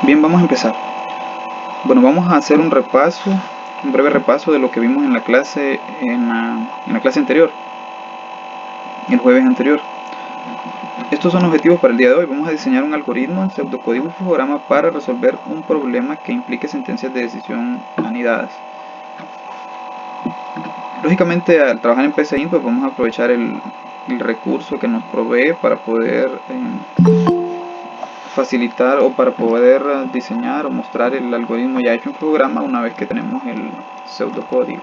Bien, vamos a empezar. Bueno, vamos a hacer un breve repaso de lo que vimos en la clase anterior, el jueves anterior. Estos son objetivos para el día de hoy. Vamos a diseñar un algoritmo en pseudocódigo y flujograma para resolver un problema que implique sentencias de decisión anidadas. Lógicamente, al trabajar en PCInt, pues vamos a aprovechar el recurso que nos provee para poder facilitar o para poder diseñar o mostrar el algoritmo ya hecho en programa una vez que tenemos el pseudocódigo.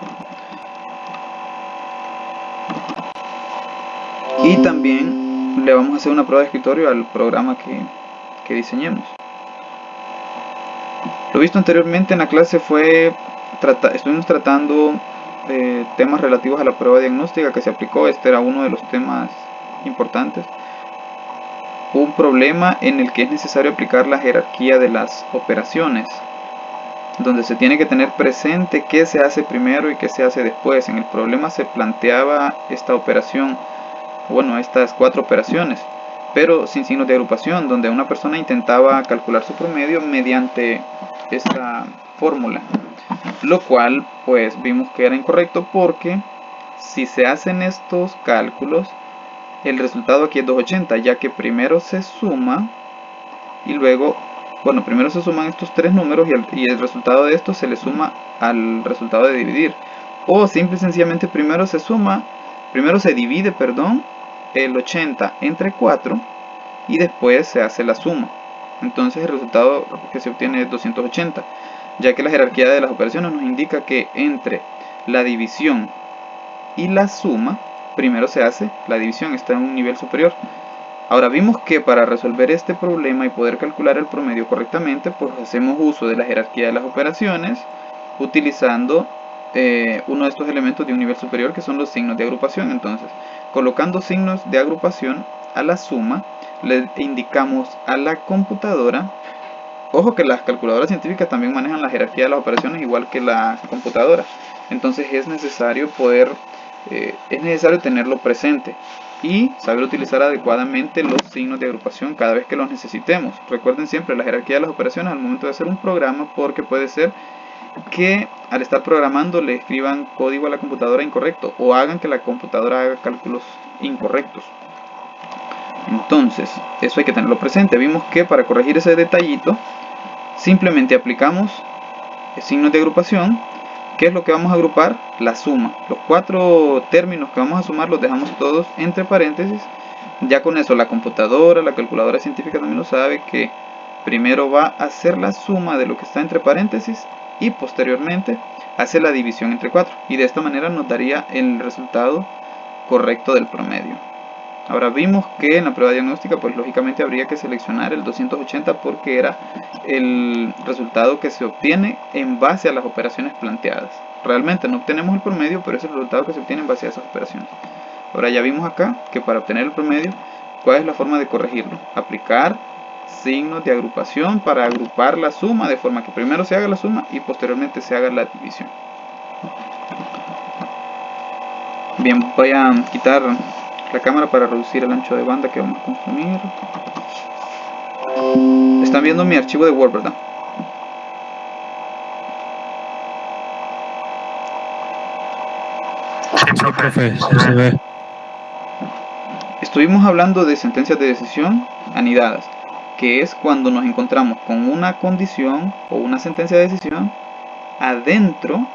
Y también le vamos a hacer una prueba de escritorio al programa que diseñemos. Lo visto anteriormente en la clase fue estuvimos tratando temas relativos a la prueba diagnóstica que se aplicó. Este era uno de los temas importantes. Un problema en el que es necesario aplicar la jerarquía de las operaciones, donde se tiene que tener presente qué se hace primero y qué se hace después. En el problema se planteaba esta operación, bueno, estas 4 operaciones, pero sin signos de agrupación, donde una persona intentaba calcular su promedio mediante esta fórmula, lo cual pues vimos que era incorrecto, porque si se hacen estos cálculos, el resultado aquí es 280, ya que primero se suma y luego, bueno, primero se suman estos 3 números y el resultado de esto se le suma al resultado de dividir. O simple y sencillamente primero se divide, el 80 entre 4 y después se hace la suma. Entonces el resultado que se obtiene es 280, ya que la jerarquía de las operaciones nos indica que entre la división y la suma, primero se hace la división, está en un nivel superior. Ahora vimos que para resolver este problema y poder calcular el promedio correctamente, pues hacemos uso de la jerarquía de las operaciones utilizando uno de estos elementos de un nivel superior, que son los signos de agrupación. Entonces, colocando signos de agrupación a la suma, le indicamos a la computadora. Ojo que las calculadoras científicas también manejan la jerarquía de las operaciones igual que la computadora. Entonces es necesario tenerlo presente y saber utilizar adecuadamente los signos de agrupación cada vez que los necesitemos. Recuerden siempre la jerarquía de las operaciones al momento de hacer un programa, porque puede ser que al estar programando le escriban código a la computadora incorrecto o hagan que la computadora haga cálculos incorrectos. Entonces, eso hay que tenerlo presente. Vimos que para corregir ese detallito, simplemente aplicamos signos de agrupación. ¿Qué es lo que vamos a agrupar? La suma. Los 4 términos que vamos a sumar los dejamos todos entre paréntesis. Ya con eso la computadora, la calculadora científica también lo sabe, que primero va a hacer la suma de lo que está entre paréntesis y posteriormente hace la división entre 4. Y de esta manera nos daría el resultado correcto del promedio. Ahora vimos que en la prueba diagnóstica pues lógicamente habría que seleccionar el 280 porque era el resultado que se obtiene en base a las operaciones planteadas. Realmente no obtenemos el promedio, pero es el resultado que se obtiene en base a esas operaciones. Ahora ya vimos acá que para obtener el promedio, ¿cuál es la forma de corregirlo? Aplicar signos de agrupación para agrupar la suma, de forma que primero se haga la suma y posteriormente se haga la división. Bien, voy a quitar la cámara para reducir el ancho de banda que vamos a consumir. Están viendo mi archivo de Word, ¿verdad? Sí, profe, sí se ve. Estuvimos hablando de sentencias de decisión anidadas, que es cuando nos encontramos con una condición o una sentencia de decisión adentro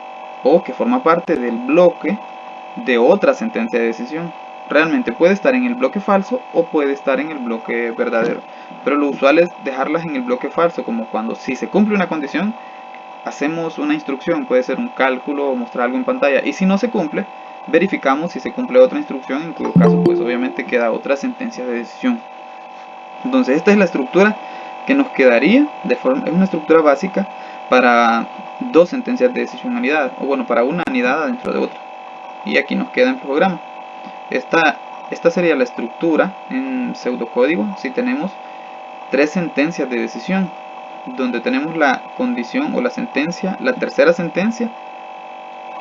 o que forma parte del bloque de otra sentencia de decisión. Realmente puede estar en el bloque falso o puede estar en el bloque verdadero, pero lo usual es dejarlas en el bloque falso, como cuando si se cumple una condición hacemos una instrucción, puede ser un cálculo o mostrar algo en pantalla, y si no se cumple verificamos si se cumple otra instrucción, en cuyo caso pues obviamente queda otra sentencia de decisión. Entonces esta es la estructura que nos quedaría, es una estructura básica para dos sentencias de decisión anidadas, o bueno, para una anidada dentro de otra. Y aquí nos queda en programa. Esta sería la estructura en pseudocódigo si tenemos 3 sentencias de decisión, donde tenemos la condición o la sentencia, la tercera sentencia,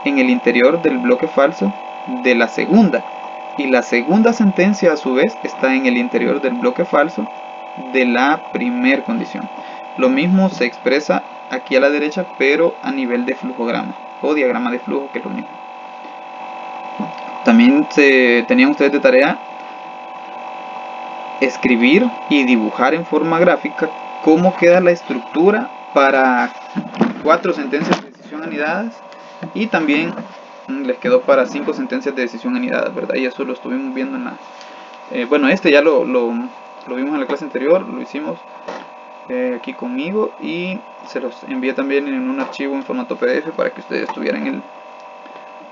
en el interior del bloque falso de la segunda. Y la segunda sentencia a su vez está en el interior del bloque falso de la primera condición. Lo mismo se expresa aquí a la derecha, pero a nivel de flujograma o diagrama de flujo, que es lo mismo. También tenían ustedes de tarea escribir y dibujar en forma gráfica cómo queda la estructura para 4 sentencias de decisión anidadas, y también les quedó para 5 sentencias de decisión anidadas, ¿verdad? Y eso lo estuvimos viendo en la... bueno, ya lo vimos en la clase anterior, lo hicimos aquí conmigo, y se los envié también en un archivo en formato PDF para que ustedes tuvieran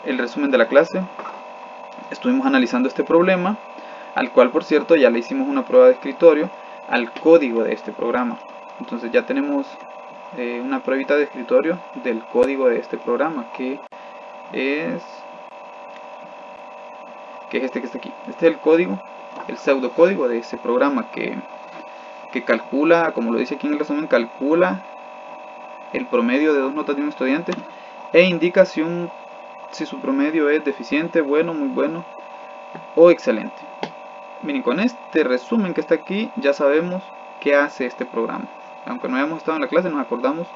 el resumen de la clase. Estuvimos analizando este problema, al cual, por cierto, ya le hicimos una prueba de escritorio al código de este programa. Entonces ya tenemos una pruebita de escritorio del código de este programa, que es este que está aquí. Este es el código, el pseudocódigo de ese programa que calcula, como lo dice aquí en el resumen, calcula el promedio de 2 notas de un estudiante e indica si su promedio es deficiente, bueno, muy bueno o excelente. Miren, con este resumen que está aquí ya sabemos qué hace este programa. Aunque no hayamos estado en la clase, nos acordamos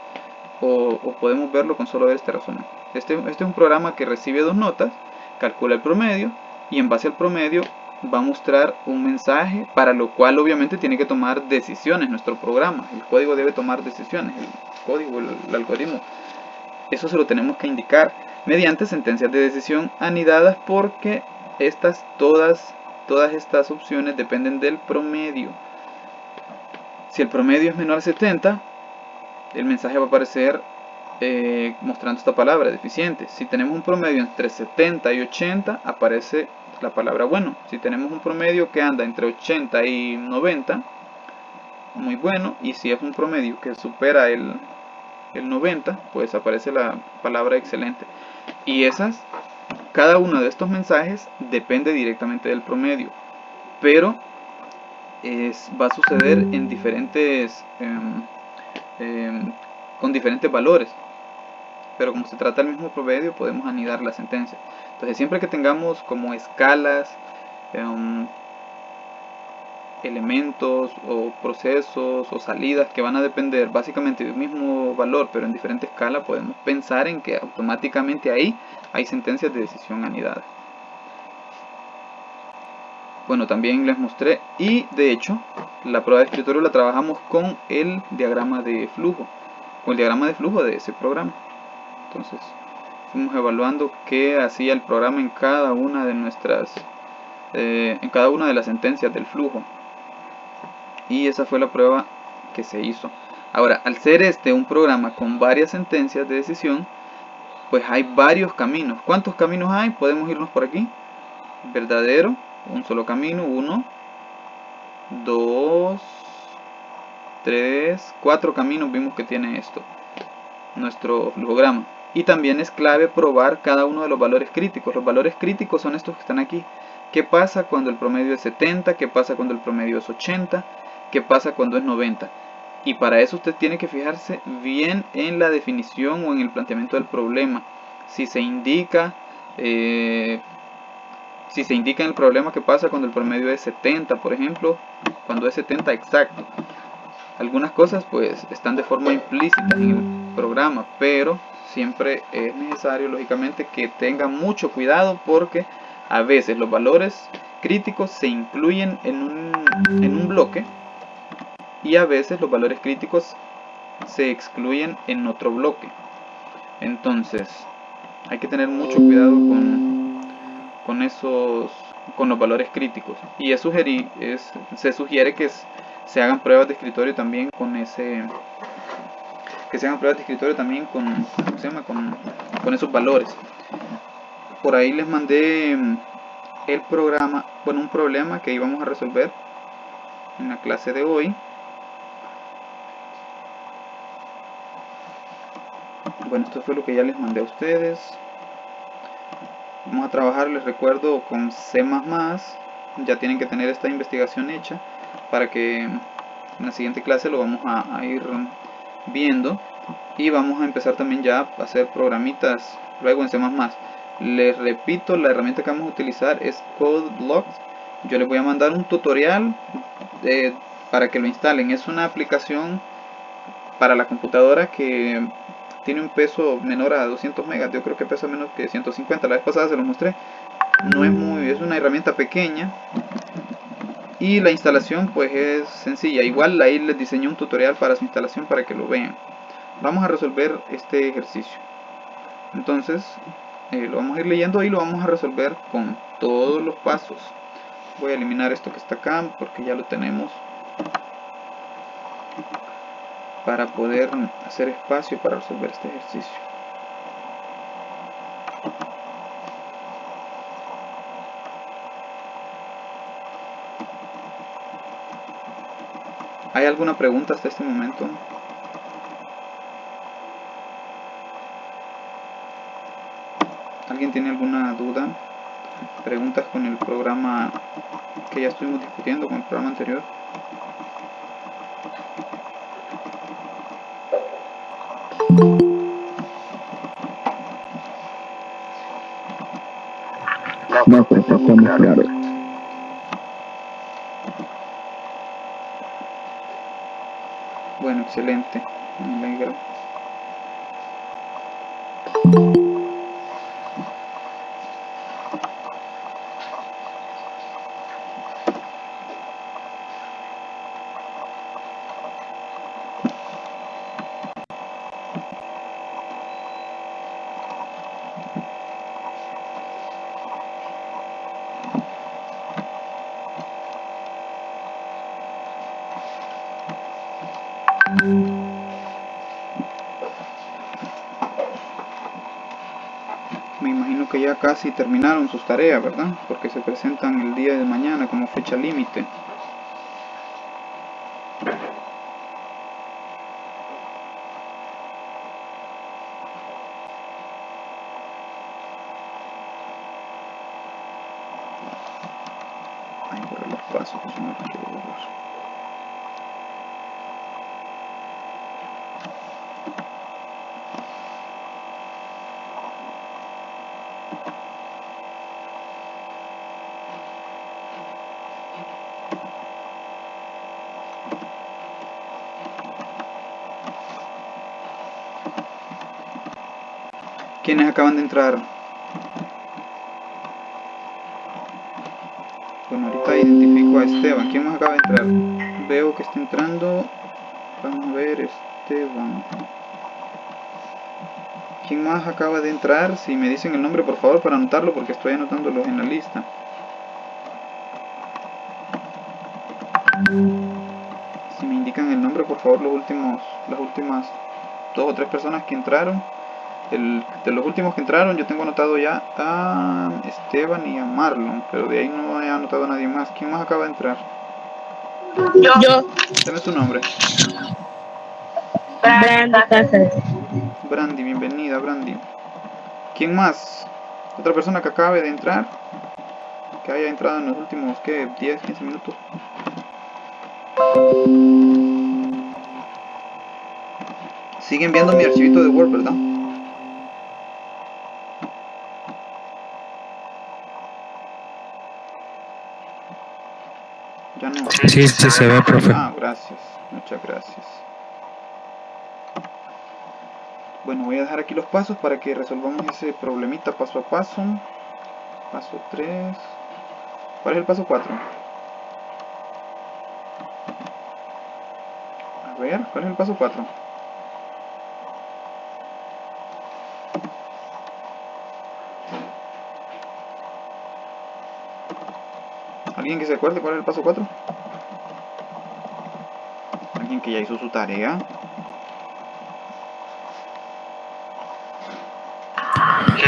o podemos verlo con solo ver este resumen. Este es un programa que recibe 2 notas, calcula el promedio y en base al promedio va a mostrar un mensaje, para lo cual obviamente tiene que tomar decisiones nuestro programa. El código debe tomar decisiones, el código, el algoritmo. Eso se lo tenemos que indicar mediante sentencias de decisión anidadas, porque todas estas opciones dependen del promedio. Si el promedio es menor a 70, el mensaje va a aparecer mostrando esta palabra, deficiente. Si tenemos un promedio entre 70 y 80, aparece la palabra bueno. Si tenemos un promedio que anda entre 80 y 90, muy bueno. Y si es un promedio que supera el 90, pues aparece la palabra excelente. Y cada uno de estos mensajes depende directamente del promedio, pero va a suceder en diferentes con diferentes valores, pero como se trata del mismo promedio, podemos anidar la sentencia. Entonces siempre que tengamos como escalas, elementos o procesos o salidas que van a depender básicamente del mismo valor pero en diferente escala, podemos pensar en que automáticamente ahí hay sentencias de decisión anidada. Bueno, también les mostré, y de hecho la prueba de escritorio la trabajamos con el diagrama de flujo, de ese programa. Entonces fuimos evaluando qué hacía el programa en cada una de las sentencias del flujo, y esa fue la prueba que se hizo. Ahora, al ser un programa con varias sentencias de decisión, pues hay varios caminos. ¿Cuántos caminos hay? Podemos irnos por aquí. Verdadero, un solo camino, 1, 2, 3, 4 caminos vimos que tiene nuestro flujograma. Y también es clave probar cada uno de los valores críticos. Los valores críticos son estos que están aquí. ¿Qué pasa cuando el promedio es 70? ¿Qué pasa cuando el promedio es 80? ¿Qué pasa cuando es 90? Y para eso usted tiene que fijarse bien en la definición o en el planteamiento del problema. Si se indica en el problema qué pasa cuando el promedio es 70, por ejemplo, cuando es 70 exacto. Algunas cosas pues están de forma implícita en el programa, pero siempre es necesario lógicamente que tenga mucho cuidado, porque a veces los valores críticos se incluyen en un bloque y a veces los valores críticos se excluyen en otro bloque. Entonces hay que tener mucho cuidado con los valores críticos, y se sugiere que se hagan pruebas de escritorio también con esos valores. Por ahí les mandé el programa, un problema que íbamos a resolver en la clase de hoy. Bueno, esto fue lo que ya les mandé a ustedes. Vamos a trabajar, les recuerdo, con C++. Ya tienen que tener esta investigación hecha para que en la siguiente clase lo vamos a ir viendo, y vamos a empezar también ya a hacer programitas luego en C++. Les repito, la herramienta que vamos a utilizar es CodeBlocks. Yo les voy a mandar un tutorial para que lo instalen. Es una aplicación para la computadora que tiene un peso menor a 200 megas. Yo creo que pesa menos que 150. La vez pasada se los mostré. No es es una herramienta pequeña. Y la instalación pues es sencilla. Igual ahí les diseñé un tutorial para su instalación para que lo vean. Vamos a resolver este ejercicio. Entonces lo vamos a ir leyendo y lo vamos a resolver con todos los pasos. Voy a eliminar esto que está acá porque ya lo tenemos, para poder hacer espacio para resolver este ejercicio. ¿Hay alguna pregunta hasta este momento? ¿Alguien tiene alguna duda? ¿Preguntas con el programa que ya estuvimos discutiendo, con el programa anterior? No, pero estamos claros. Bueno, excelente. Me alegra. Me imagino que ya casi terminaron sus tareas, ¿verdad? Porque se presentan el día de mañana como fecha límite. Ay, borrar los pasos, que son los que quiero borrar. ¿Quiénes acaban de entrar? Bueno, ahorita identifico a Esteban. ¿Quién más acaba de entrar? Veo que está entrando. Vamos a ver, Esteban. ¿Quién más acaba de entrar? Si me dicen el nombre, por favor, para anotarlo, porque estoy anotándolos en la lista. Si me indican el nombre, por favor, las últimas 2 o 3 personas que entraron. De los últimos que entraron, yo tengo anotado ya a Esteban y a Marlon, pero de ahí no he anotado a nadie más. ¿Quién más acaba de entrar? Yo. Dame tu nombre. Brandy Cáceres. Brandy, bienvenida, Brandy. ¿Quién más? Otra persona que acabe de entrar, que haya entrado en los últimos, ¿qué? 10, 15 minutos. Siguen viendo mi archivito de Word, ¿verdad? Ya no. Sí, sí se ve, profe. Ah, gracias. Muchas gracias. Bueno, voy a dejar aquí los pasos para que resolvamos ese problemita paso a paso. Paso 3. ¿Cuál es el paso 4? A ver, ¿cuál es el paso 4? ¿Alguien que se acuerde cuál es el paso 4? ¿Alguien que ya hizo su tarea?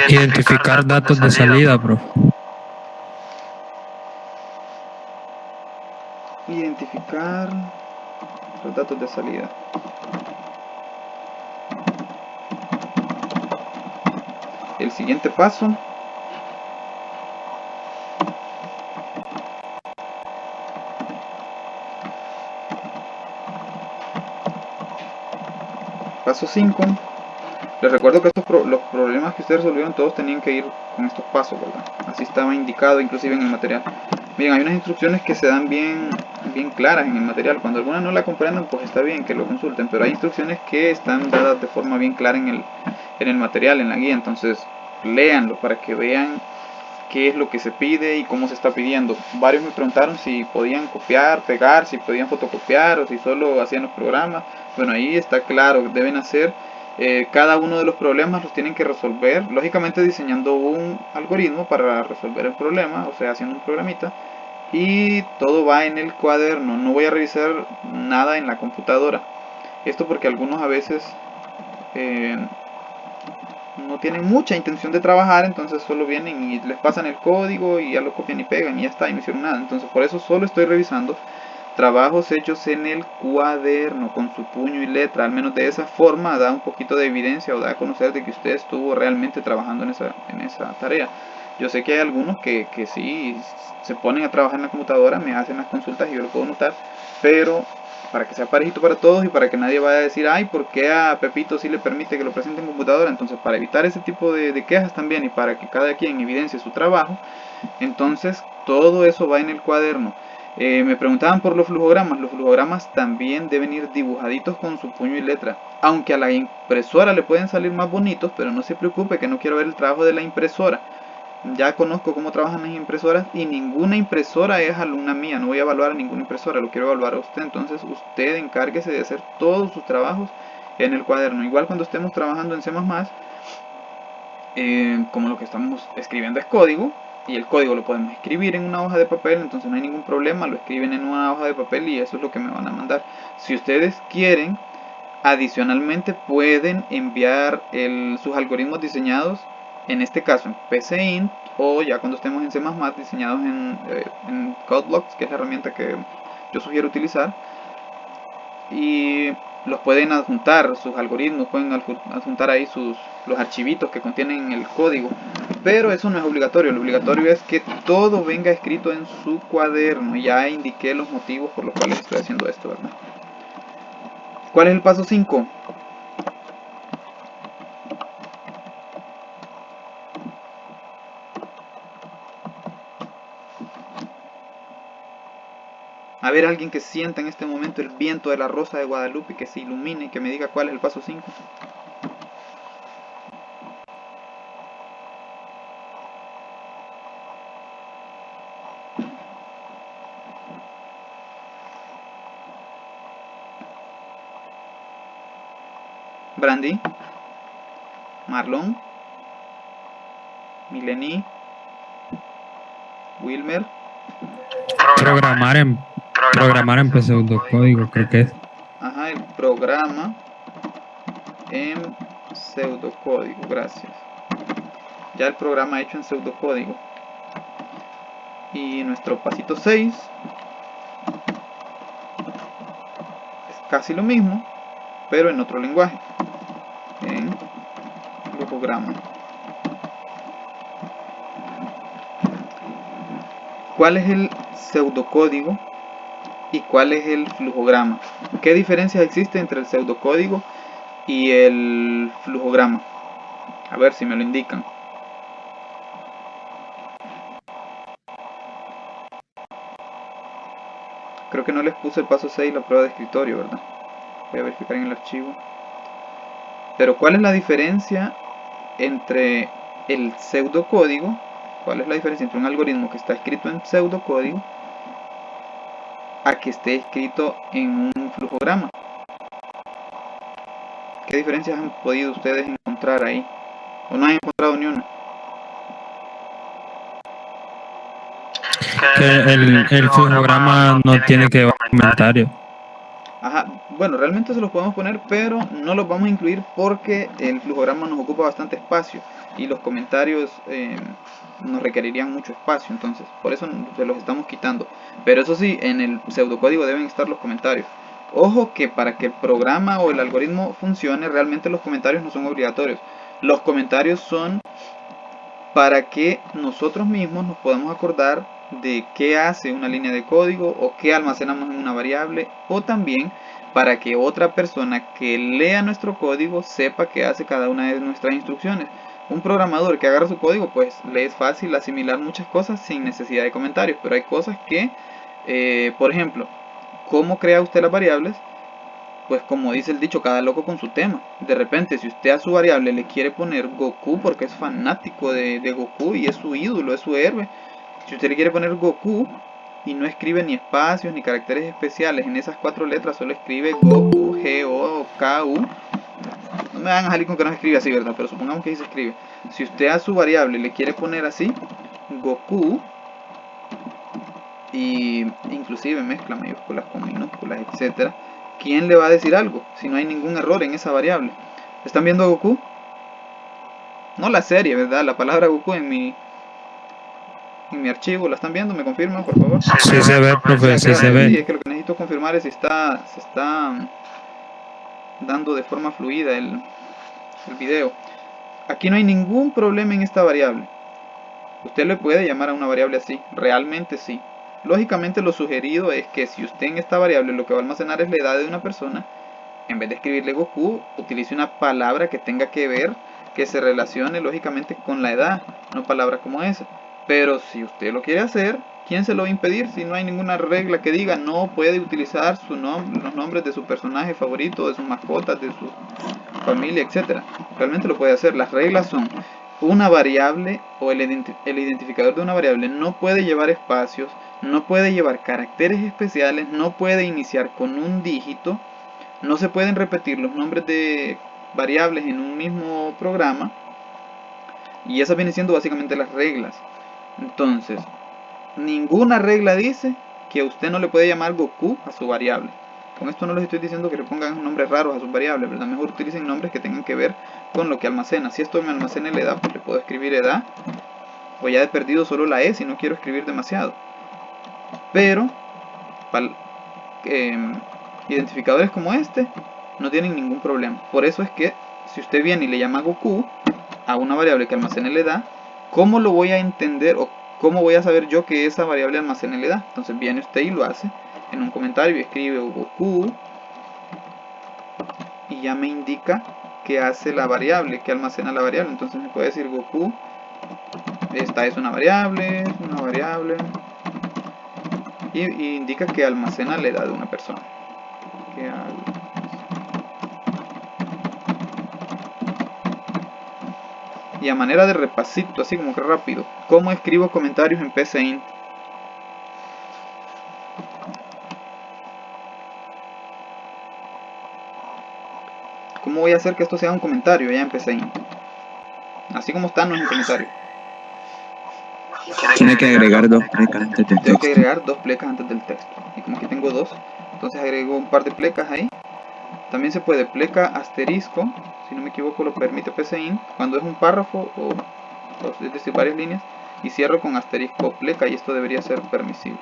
Identificar datos de salida, profe. Identificar los datos de salida. El siguiente paso paso 5. Les recuerdo que los problemas que ustedes resolvieron todos tenían que ir con estos pasos, ¿verdad? Así estaba indicado inclusive en el material. Miren, hay unas instrucciones que se dan bien bien claras en el material. Cuando algunas no la comprendan, pues está bien que lo consulten, pero hay instrucciones que están dadas de forma bien clara en el material, en la guía. Entonces léanlo para que vean qué es lo que se pide y cómo se está pidiendo. Varios me preguntaron si podían copiar, pegar, si podían fotocopiar o si solo hacían los programas. Bueno, ahí está claro, deben hacer cada uno de los problemas los tienen que resolver, lógicamente diseñando un algoritmo para resolver el problema, o sea, haciendo un programita, y todo va en el cuaderno. No voy a revisar nada en la computadora. Esto porque algunos a veces no tienen mucha intención de trabajar, entonces solo vienen y les pasan el código y ya lo copian y pegan y ya está, y no hicieron nada. Entonces por eso solo estoy revisando trabajos hechos en el cuaderno con su puño y letra. Al menos de esa forma da un poquito de evidencia o da a conocer de que usted estuvo realmente trabajando en esa tarea. Yo sé que hay algunos que sí se ponen a trabajar en la computadora, me hacen las consultas y yo lo puedo notar, pero para que sea parejito para todos y para que nadie vaya a decir, ay, ¿por qué a Pepito sí le permite que lo presente en computadora? Entonces, para evitar ese tipo de quejas también y para que cada quien evidencie su trabajo, entonces todo eso va en el cuaderno. Me preguntaban por los flujogramas. Los flujogramas también deben ir dibujaditos con su puño y letra. Aunque a la impresora le pueden salir más bonitos, pero no se preocupe que no quiero ver el trabajo de la impresora. Ya conozco cómo trabajan las impresoras y ninguna impresora es alumna mía. No voy a evaluar a ninguna impresora, lo quiero evaluar a usted. Entonces usted encárguese de hacer todos sus trabajos en el cuaderno. Igual cuando estemos trabajando en C++, como lo que estamos escribiendo es código, y el código lo podemos escribir en una hoja de papel, entonces no hay ningún problema, lo escriben en una hoja de papel y eso es lo que me van a mandar. Si ustedes quieren, adicionalmente pueden enviar sus algoritmos diseñados, en este caso en PCInt, o ya cuando estemos en C++, diseñados en CodeBlocks, que es la herramienta que yo sugiero utilizar, y los pueden adjuntar, sus algoritmos, pueden adjuntar ahí los archivitos que contienen el código, pero eso no es obligatorio. Lo obligatorio es que todo venga escrito en su cuaderno. Ya indiqué los motivos por los cuales estoy haciendo esto, ¿verdad? ¿Cuál es el paso 5? A ver, alguien que sienta en este momento el viento de la rosa de Guadalupe, que se ilumine y que me diga cuál es el paso 5. Brandy, Marlon, Mileni, Wilmer. Programar en pseudocódigo, creo que es. Ajá, el programa en pseudocódigo, gracias. Ya el programa hecho en pseudocódigo. Y nuestro pasito 6 es casi lo mismo, pero en otro lenguaje, en flujograma. ¿Cuál es el pseudocódigo y cuál es el flujograma? ¿Qué diferencias existen entre el pseudocódigo y el flujograma? A ver si me lo indican. Creo que no les puse el paso 6, la prueba de escritorio, ¿verdad? Voy a verificar en el archivo. Pero ¿cuál es la diferencia entre el pseudocódigo? ¿Cuál es la diferencia entre un algoritmo que está escrito en pseudocódigo a que esté escrito en un flujograma? ¿Qué diferencias han podido ustedes encontrar ahí? ¿O no han encontrado ni una? Que el flujograma no tiene que llevar comentario. Ajá, bueno, realmente se los podemos poner, pero no los vamos a incluir porque el flujograma nos ocupa bastante espacio y los comentarios nos requerirían mucho espacio, entonces por eso se los estamos quitando. Pero eso sí, en el pseudocódigo deben estar los comentarios. Ojo que para que el programa o el algoritmo funcione, realmente los comentarios no son obligatorios. Los comentarios son para que nosotros mismos nos podamos acordar de qué hace una línea de código o qué almacenamos en una variable, o también para que otra persona que lea nuestro código sepa qué hace cada una de nuestras instrucciones. Un programador que agarra su código, pues le es fácil asimilar muchas cosas sin necesidad de comentarios, pero hay cosas que, por ejemplo, ¿Cómo crea usted las variables? Pues como dice el dicho, cada loco con su tema. De repente, si usted a su variable le quiere poner Goku porque es fanático de Goku y es su ídolo, es su héroe. Si usted le quiere poner Goku y no escribe ni espacios ni caracteres especiales en esas 4 letras, solo escribe Goku, G-O-K-U. No me van a salir con que no se escribe así, ¿verdad? Pero supongamos que así se escribe. Si usted a su variable le quiere poner así, Goku, y inclusive mezcla mayúsculas con minúsculas, etcétera, ¿quién le va a decir algo si no hay ningún error en esa variable? ¿Están viendo Goku? No la serie, ¿verdad? La palabra Goku en mi archivo, ¿la están viendo? ¿Me confirman, por favor? Sí se ve, profe, sí se Sí, ve. es que lo que necesito confirmar es si se está dando de forma fluida el video. Aquí no hay ningún problema en esta variable. Usted le puede llamar a una variable así, realmente sí. Lógicamente lo sugerido es que si usted en esta variable lo que va a almacenar es la edad de una persona, en vez de escribirle Goku, utilice una palabra que tenga que ver, que se relacione lógicamente con la edad, no palabras como esa. Pero si usted lo quiere hacer, ¿quién se lo va a impedir si no hay ninguna regla que diga no puede utilizar los nombres de su personaje favorito, de sus mascotas, de su familia, etcétera? Realmente lo puede hacer. Las reglas son: una variable o el identificador de una variable no puede llevar espacios, no puede llevar caracteres especiales, no puede iniciar con un dígito, no se pueden repetir los nombres de variables en un mismo programa, y esas vienen siendo básicamente las reglas. Entonces, ninguna regla dice que usted no le puede llamar Goku a su variable. Con esto no les estoy diciendo que le pongan nombres raros a sus variables, ¿verdad? Mejor utilicen nombres que tengan que ver con lo que almacena. Si esto me almacena la edad, pues le puedo escribir edad, o ya he perdido solo la E si no quiero escribir demasiado. Pero identificadores como este no tienen ningún problema. Por eso es que si usted viene y le llama Goku a una variable que almacene la edad, ¿cómo lo voy a entender o cómo voy a saber yo que esa variable almacene la edad? Entonces viene usted y lo hace en un comentario y escribe Goku y ya me indica que hace la variable, que almacena la variable. Entonces me puede decir Goku, esta es una variable, y indica que almacena la edad de una persona. Y a manera de repasito, así como que rápido, ¿cómo escribo comentarios en PCInt? ¿Cómo voy a hacer que esto sea un comentario ya en PCInt? Así como está, no es un comentario. Tiene que agregar 2 plecas antes del Tengo que texto. agregar 2 plecas antes del texto. Y como aquí tengo 2, entonces agrego un par de plecas ahí. También se puede pleca asterisco, si no me equivoco lo permite PCInt, cuando es un párrafo o es decir, varias líneas, y cierro con asterisco pleca, y esto debería ser permisible.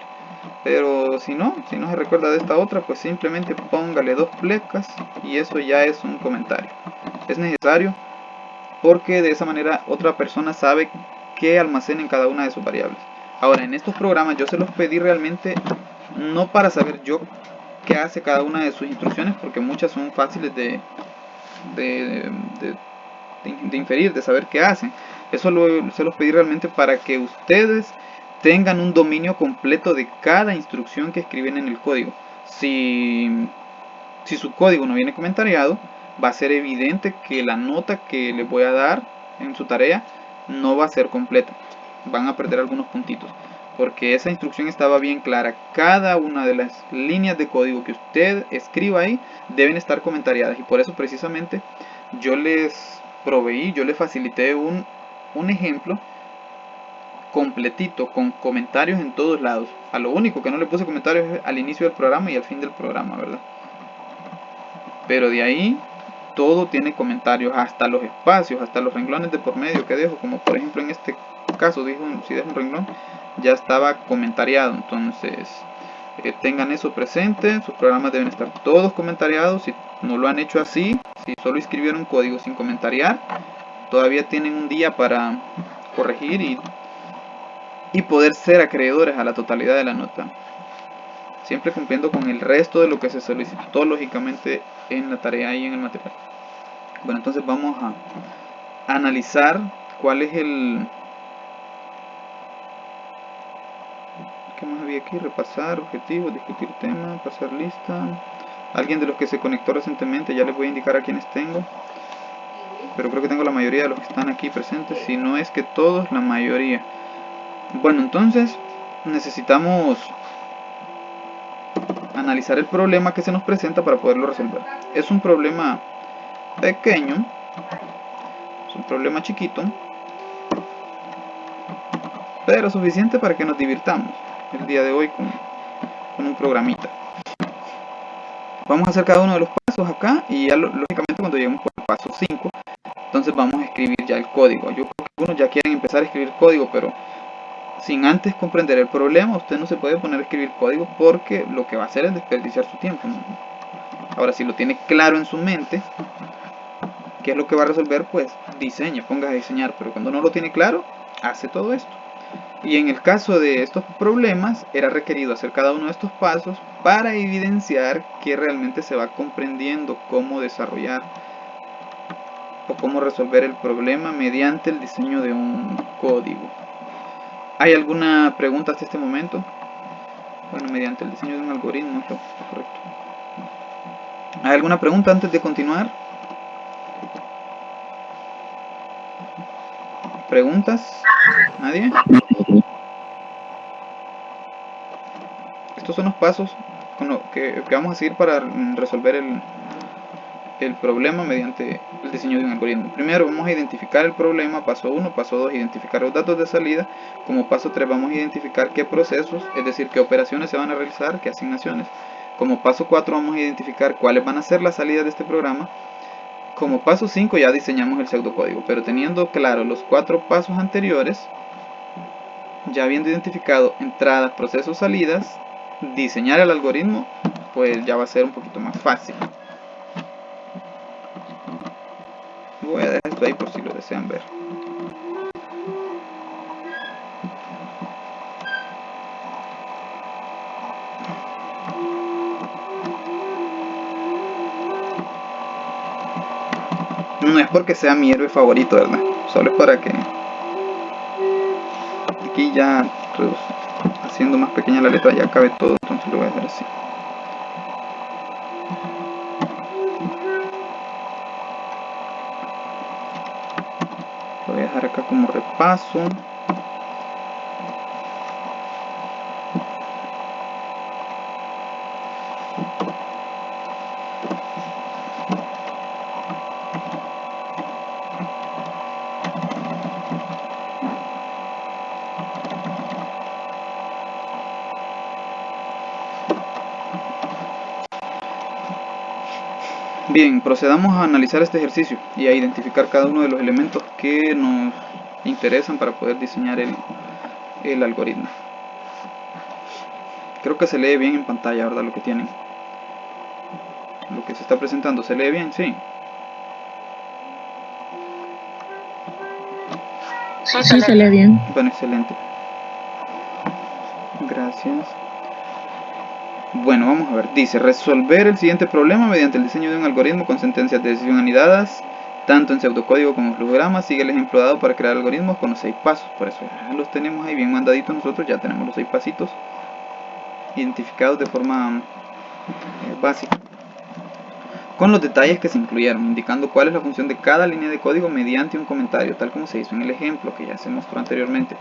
Pero si no se recuerda de esta otra, pues simplemente póngale 2 plecas y eso ya es un comentario. Es necesario porque de esa manera otra persona sabe qué almacena en cada una de sus variables. Ahora, en estos programas yo se los pedí realmente no para saber yo qué hace cada una de sus instrucciones, porque muchas son fáciles de inferir, de saber qué hacen. Eso se los pedí realmente para que ustedes tengan un dominio completo de cada instrucción que escriben en el código. Si su código no viene comentariado, va a ser evidente que la nota que les voy a dar en su tarea no va a ser completa. Van a perder algunos puntitos, porque esa instrucción estaba bien clara. Cada una de las líneas de código que usted escriba ahí deben estar comentariadas, y por eso precisamente yo les proveí, yo les facilité un ejemplo completito con comentarios en todos lados. A lo único que no le puse comentarios es al inicio del programa y al fin del programa, ¿verdad? Pero de ahí todo tiene comentarios, hasta los espacios, hasta los renglones de por medio que dejo, como por ejemplo en este caso, si dejo un renglón, ya estaba comentariado. Entonces tengan eso presente, sus programas deben estar todos comentariados. Si no lo han hecho así, si solo escribieron código sin comentariar, todavía tienen un día para corregir y poder ser acreedores a la totalidad de la nota, siempre cumpliendo con el resto de lo que se solicitó lógicamente en la tarea y en el material. Bueno, entonces vamos a analizar cuál es ¿Qué más había aquí? Repasar, objetivos, discutir tema, pasar lista. Alguien de los que se conectó recientemente, ya les voy a indicar a quienes tengo. Pero creo que tengo la mayoría de los que están aquí presentes. Si no es que todos, la mayoría. Bueno, entonces necesitamos analizar el problema que se nos presenta para poderlo resolver. Es un problema pequeño. Es un problema chiquito. Pero suficiente para que nos divirtamos el día de hoy con un programita. Vamos a hacer cada uno de los pasos acá y ya lógicamente cuando lleguemos por el paso 5, entonces vamos a escribir ya el código. Yo creo que algunos ya quieren empezar a escribir código, pero sin antes comprender el problema, usted no se puede poner a escribir código porque lo que va a hacer es desperdiciar su tiempo, ¿no? Ahora, si lo tiene claro en su mente, qué es lo que va a resolver, pues diseñe, ponga a diseñar, pero cuando no lo tiene claro, hace todo esto. Y en el caso de estos problemas, era requerido hacer cada uno de estos pasos para evidenciar que realmente se va comprendiendo cómo desarrollar o cómo resolver el problema mediante el diseño de un código. ¿Hay alguna pregunta hasta este momento? Bueno, mediante el diseño de un algoritmo, esto es correcto. ¿Hay alguna pregunta antes de continuar? ¿Preguntas? ¿Nadie? Estos son los pasos con lo que vamos a seguir para resolver el problema mediante el diseño de un algoritmo. Primero vamos a identificar el problema, paso 1, paso 2, identificar los datos de salida. Como paso 3 vamos a identificar qué procesos, es decir, qué operaciones se van a realizar, qué asignaciones. Como paso 4 vamos a identificar cuáles van a ser las salidas de este programa. Como paso 5 ya diseñamos el pseudocódigo, pero teniendo claro los 4 pasos anteriores, ya habiendo identificado entradas, procesos, salidas, diseñar el algoritmo pues ya va a ser un poquito más fácil. Voy a dejar esto ahí por si lo desean ver. No es porque sea mi héroe favorito, ¿verdad? Solo es para que aquí ya haciendo más pequeña la letra ya cabe todo, entonces lo voy a dejar así. Lo voy a dejar acá como repaso. Bien, procedamos a analizar este ejercicio y a identificar cada uno de los elementos que nos interesan para poder diseñar el algoritmo. Creo que se lee bien en pantalla, ¿verdad? Lo que tienen. Lo que se está presentando, ¿se lee bien? Sí. Sí, se lee bien. Bueno, excelente. Gracias. Bueno, vamos a ver. Dice, resolver el siguiente problema mediante el diseño de un algoritmo con sentencias de decisión anidadas, tanto en pseudocódigo como en flujograma. Sigue el ejemplo dado para crear algoritmos con los 6 pasos. Por eso ya los tenemos ahí bien mandaditos nosotros. Ya tenemos los 6 pasitos identificados de forma básica, con los detalles que se incluyeron, indicando cuál es la función de cada línea de código mediante un comentario, tal como se hizo en el ejemplo que ya se mostró anteriormente.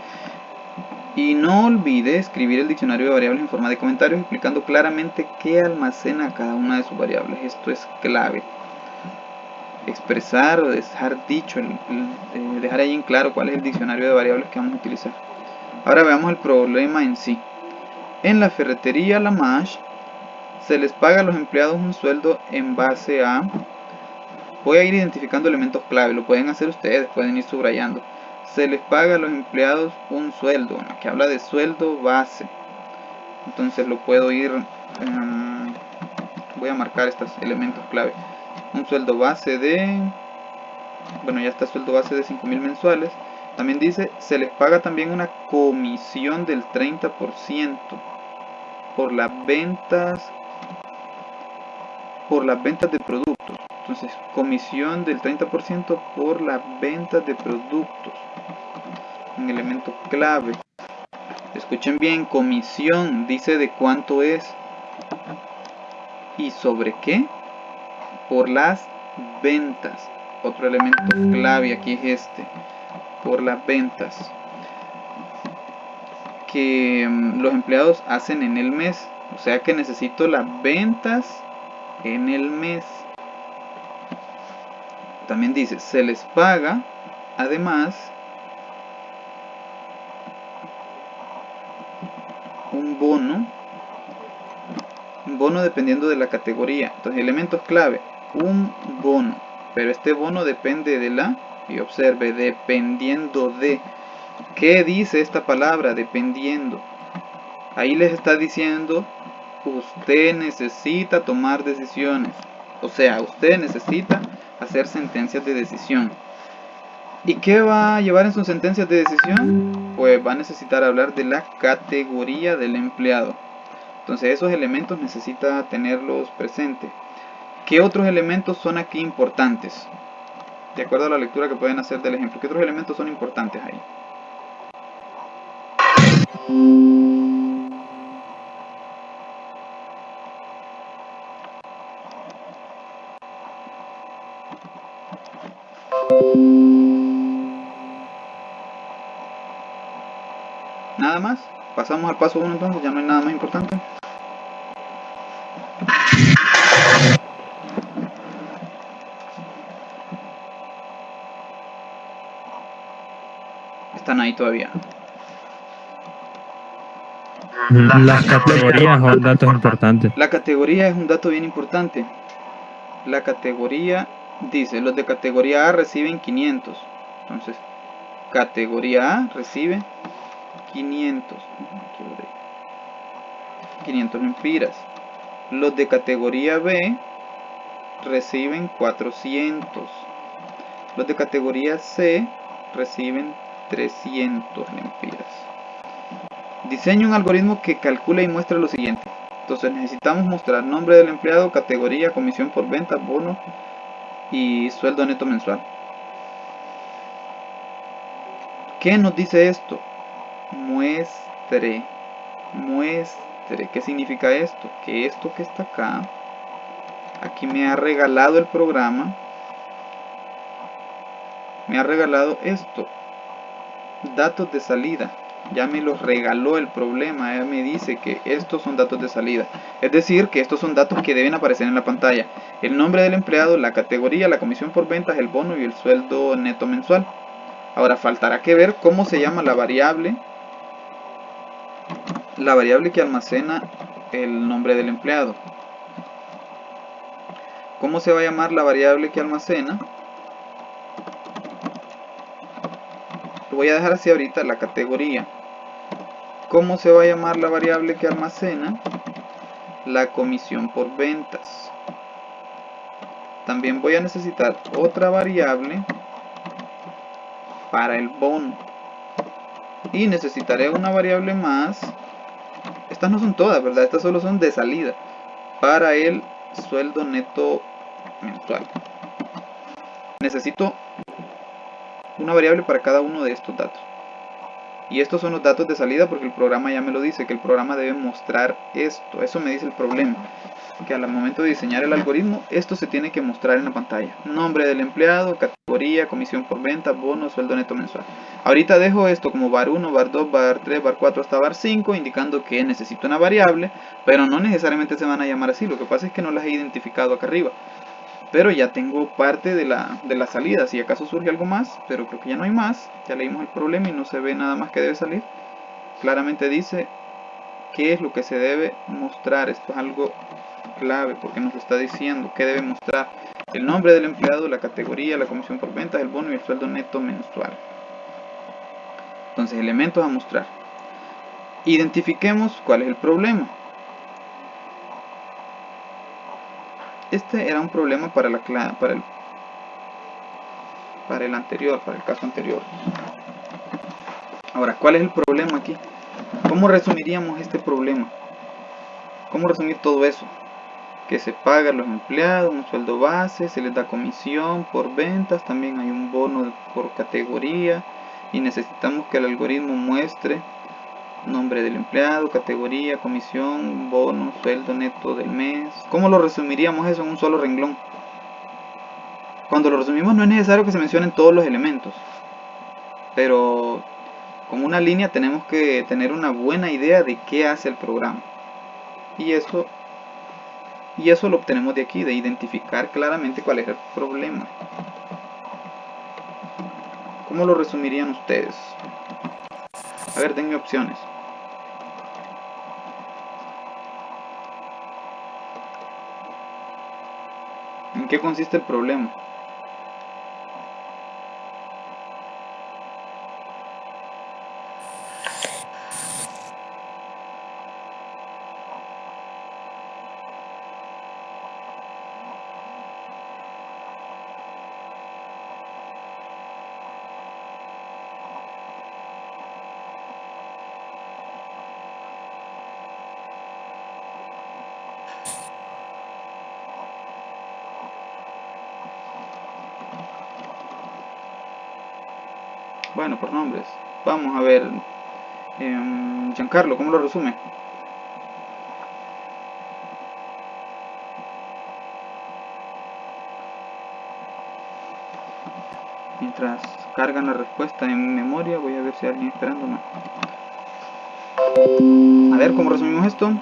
Y no olvide escribir el diccionario de variables en forma de comentarios explicando claramente qué almacena cada una de sus variables. Esto es clave. Expresar o dejar dicho, dejar ahí en claro cuál es el diccionario de variables que vamos a utilizar. Ahora veamos el problema en sí. En la ferretería Lamash se les paga a los empleados un sueldo en base a... Voy a ir identificando elementos clave, lo pueden hacer ustedes, pueden ir subrayando. Se les paga a los empleados un sueldo, bueno, aquí habla de sueldo base. Entonces lo puedo ir... voy a marcar estos elementos clave. Un sueldo base de... Bueno, ya está sueldo base de 5.000 mensuales. También dice, se les paga también una comisión del 30% por las ventas de productos. Entonces, comisión del 30% por las ventas de productos. Un elemento clave. Escuchen bien, comisión dice de cuánto es. ¿Y sobre qué? Por las ventas. Otro elemento clave aquí es este. Por las ventas que los empleados hacen en el mes. O sea que necesito las ventas en el mes. También dice, se les paga además un bono dependiendo de la categoría. Entonces, elementos clave, un bono, pero este bono depende de la, y observe, dependiendo de. ¿Qué dice esta palabra? Dependiendo. Ahí les está diciendo, usted necesita tomar decisiones. O sea, usted necesita hacer sentencias de decisión. ¿Y qué va a llevar en sus sentencias de decisión? Pues va a necesitar hablar de la categoría del empleado. Entonces esos elementos necesita tenerlos presentes. ¿Qué otros elementos son aquí importantes? De acuerdo a la lectura que pueden hacer del ejemplo. ¿Qué otros elementos son importantes ahí? ¿Nada más? Pasamos al paso 1 entonces, ya no hay nada más importante. Están ahí todavía. Las categorías son datos importantes. La categoría es un dato bien importante. La categoría dice, los de categoría A reciben 500. Entonces, categoría A recibe 500. 500 lempiras. Los de categoría B reciben 400. Los de categoría C reciben 300 lempiras. Diseña un algoritmo que calcula y muestra lo siguiente. Entonces necesitamos mostrar nombre del empleado, categoría, comisión por venta, bono y sueldo neto mensual. ¿Qué nos dice esto? Muestre. ¿Qué significa esto? Que esto que está acá, aquí me ha regalado el programa, me ha regalado esto, datos de salida. Ya me los regaló el problema, ya me dice que estos son datos de salida. Es decir, que estos son datos que deben aparecer en la pantalla. El nombre del empleado, la categoría, la comisión por ventas, el bono y el sueldo neto mensual. Ahora faltará que ver cómo se llama la variable que almacena el nombre del empleado. ¿Cómo se va a llamar la variable que almacena? Lo voy a dejar así ahorita, la categoría. ¿Cómo se va a llamar la variable que almacena la comisión por ventas? También voy a necesitar otra variable para el bono. Y necesitaré una variable más. Estas no son todas, ¿verdad? Estas solo son de salida. Para el sueldo neto mensual. Necesito una variable para cada uno de estos datos. Y estos son los datos de salida porque el programa ya me lo dice, que el programa debe mostrar esto. Eso me dice el problema, que al momento de diseñar el algoritmo, esto se tiene que mostrar en la pantalla. Nombre del empleado, categoría, comisión por venta, bono, sueldo neto mensual. Ahorita dejo esto como var 1, var 2, var 3, var 4 hasta var 5, indicando que necesito una variable, pero no necesariamente se van a llamar así. Lo que pasa es que no las he identificado acá arriba. Pero ya tengo parte de la salida, si acaso surge algo más, pero creo que ya no hay más. Ya leímos el problema y no se ve nada más que debe salir. Claramente dice qué es lo que se debe mostrar. Esto es algo clave porque nos está diciendo qué debe mostrar. El nombre del empleado, la categoría, la comisión por ventas, el bono y el sueldo neto mensual. Entonces, elementos a mostrar. Identifiquemos cuál es el problema. Este era un problema para el caso anterior. Ahora, ¿cuál es el problema aquí? ¿Cómo resumiríamos este problema? ¿Cómo resumir todo eso? Que se paga a los empleados, un sueldo base, se les da comisión por ventas, también hay un bono por categoría y necesitamos que el algoritmo muestre nombre del empleado, categoría, comisión, bono, sueldo neto del mes. ¿Cómo lo resumiríamos eso en un solo renglón? Cuando lo resumimos no es necesario que se mencionen todos los elementos, pero con una línea tenemos que tener una buena idea de qué hace el programa. Y eso lo obtenemos de aquí, de identificar claramente cuál es el problema. ¿Cómo lo resumirían ustedes? A ver, denme opciones. ¿En qué consiste el problema? Bueno, por nombres. Vamos a ver. Giancarlo, ¿cómo lo resume? Mientras cargan la respuesta en memoria, voy a ver si hay alguien esperándome. A ver, ¿cómo resumimos esto?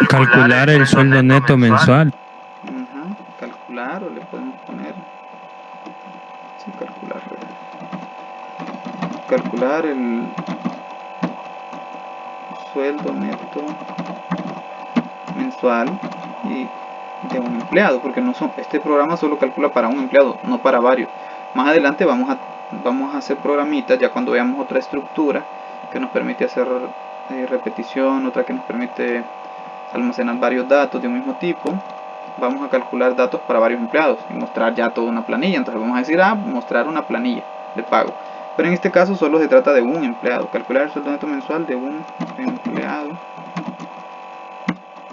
Calcular el sueldo neto mensual. Calcular, o le podemos poner... Sí, calcular. Calcular el sueldo neto mensual y de un empleado, porque este programa solo calcula para un empleado, no para varios. Más adelante vamos a hacer programitas ya cuando veamos otra estructura que nos permite hacer repetición, otra que nos permite almacenar varios datos de un mismo tipo. Vamos a calcular datos para varios empleados y mostrar ya toda una planilla. Entonces vamos a decir, mostrar una planilla de pago. Pero en este caso solo se trata de un empleado. Calcular el sueldo neto mensual de un empleado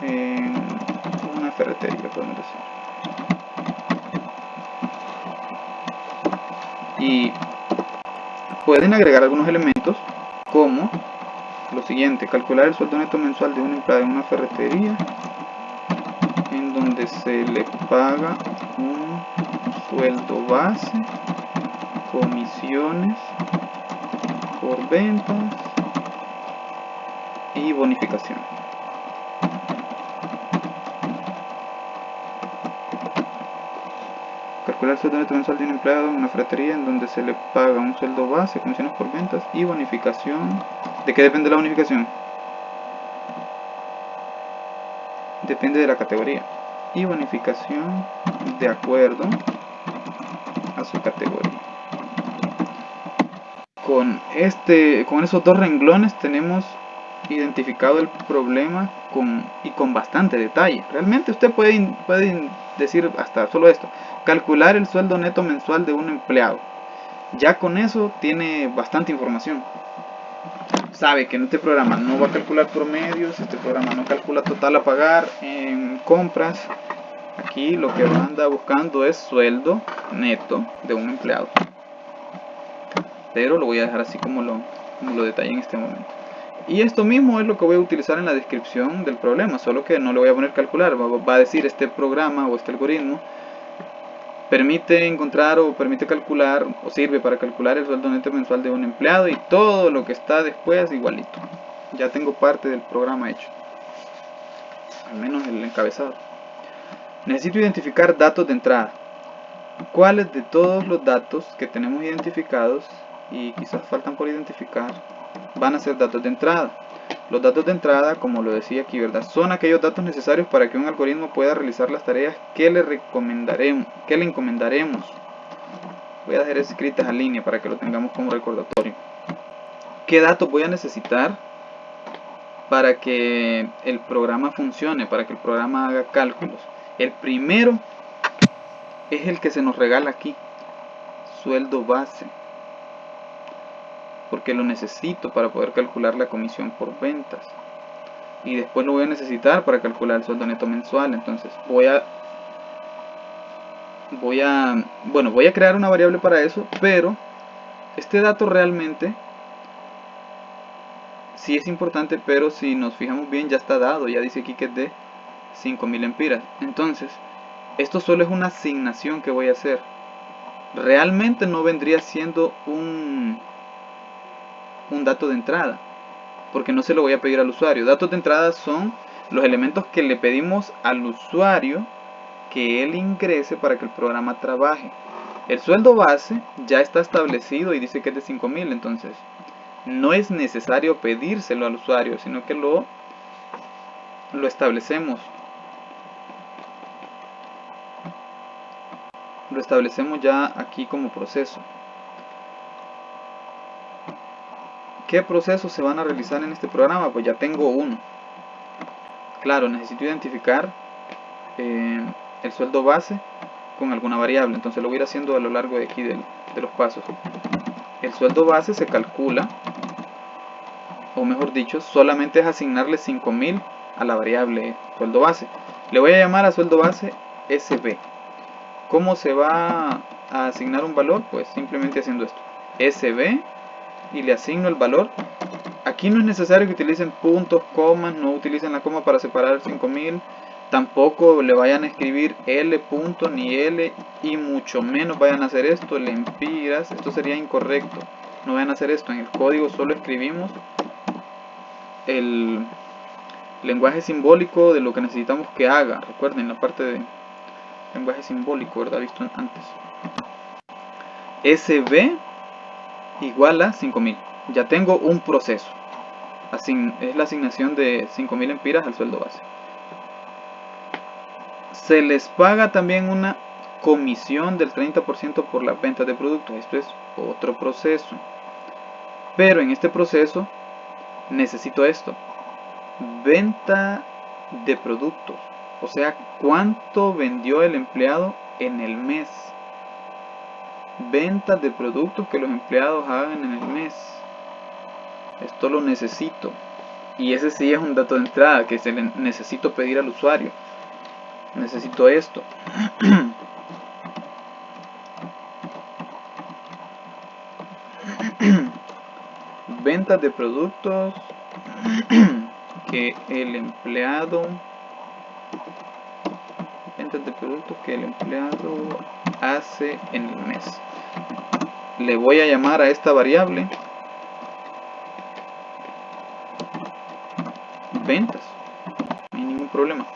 en una ferretería, podemos decir. Y pueden agregar algunos elementos como lo siguiente: calcular el sueldo neto mensual de un empleado en una ferretería en donde se le paga un sueldo base, comisiones por ventas y bonificación. Calcular el sueldo neto mensual de un empleado en una ferretería en donde se le paga un sueldo base, comisiones por ventas y bonificación. ¿De qué depende la bonificación? Depende de la categoría. Y bonificación de acuerdo a su categoría. Con esos dos renglones tenemos identificado el problema con bastante detalle. Realmente usted puede decir hasta solo esto: calcular el sueldo neto mensual de un empleado. Ya con eso tiene bastante información. Sabe que en este programa no va a calcular promedios, este programa no calcula total a pagar en compras. Aquí lo que anda buscando es sueldo neto de un empleado. Pero lo voy a dejar así como lo detallé en este momento. Y esto mismo es lo que voy a utilizar en la descripción del problema, solo que no le voy a poner calcular. Va a decir: este programa o este algoritmo permite encontrar o permite calcular o sirve para calcular el sueldo neto mensual de un empleado, y todo lo que está después igualito. Ya tengo parte del programa hecho, al menos el encabezado. Necesito identificar datos de entrada. ¿Cuáles de todos los datos que tenemos identificados y quizás faltan por identificar van a ser datos de entrada? Los datos de entrada, como lo decía aquí, ¿verdad?, son aquellos datos necesarios para que un algoritmo pueda realizar las tareas que le encomendaremos. Voy a dejar escritas a línea para que lo tengamos como recordatorio. ¿Qué datos voy a necesitar para que el programa funcione, para que el programa haga cálculos? El primero es el que se nos regala aquí: sueldo base, porque lo necesito para poder calcular la comisión por ventas, y después lo voy a necesitar para calcular el sueldo neto mensual. Entonces voy a crear una variable para eso, pero Este dato realmente sí es importante, pero si nos fijamos bien ya está dado, ya dice aquí que es de 5000 empiras. Entonces, esto solo es una asignación que voy a hacer. Realmente no vendría siendo un dato de entrada, porque no se lo voy a pedir al usuario. Datos de entrada son los elementos que le pedimos al usuario que él ingrese para que el programa trabaje. El sueldo base ya está establecido y dice que es de 5000, entonces no es necesario pedírselo al usuario, sino que lo establecemos. Lo establecemos ya aquí como proceso. ¿Qué procesos se van a realizar en este programa? Pues ya tengo uno. Claro, necesito identificar el sueldo base con alguna variable, entonces lo voy a ir haciendo a lo largo de aquí de los pasos. El sueldo base se calcula, o mejor dicho, solamente es asignarle 5000 a la variable sueldo base. Le voy a llamar a sueldo base SB. ¿Cómo se va a asignar un valor? Pues simplemente haciendo esto, SB, y le asigno el valor. Aquí no es necesario que utilicen puntos, comas, no utilicen la coma para separar 5000. Tampoco le vayan a escribir L punto ni L, y mucho menos vayan a hacer esto, lempiras. Esto sería incorrecto. No vayan a hacer esto. En el código solo escribimos el lenguaje simbólico de lo que necesitamos que haga. Recuerden la parte de lenguaje simbólico, ¿verdad? Visto antes. SB igual a 5000. Ya tengo un proceso. Es la asignación de 5000 empiras al sueldo base. Se les paga también una comisión del 30% por las ventas de productos. Esto es otro proceso. Pero en este proceso necesito esto. Venta de productos. O sea, cuánto vendió el empleado en el mes. Ventas de productos que los empleados hagan en el mes. Esto lo necesito. Y ese sí es un dato de entrada que se le necesito pedir al usuario. Necesito esto. Ventas de productos que el empleado hace en el mes. Le voy a llamar a esta variable ventas. No hay ningún problema.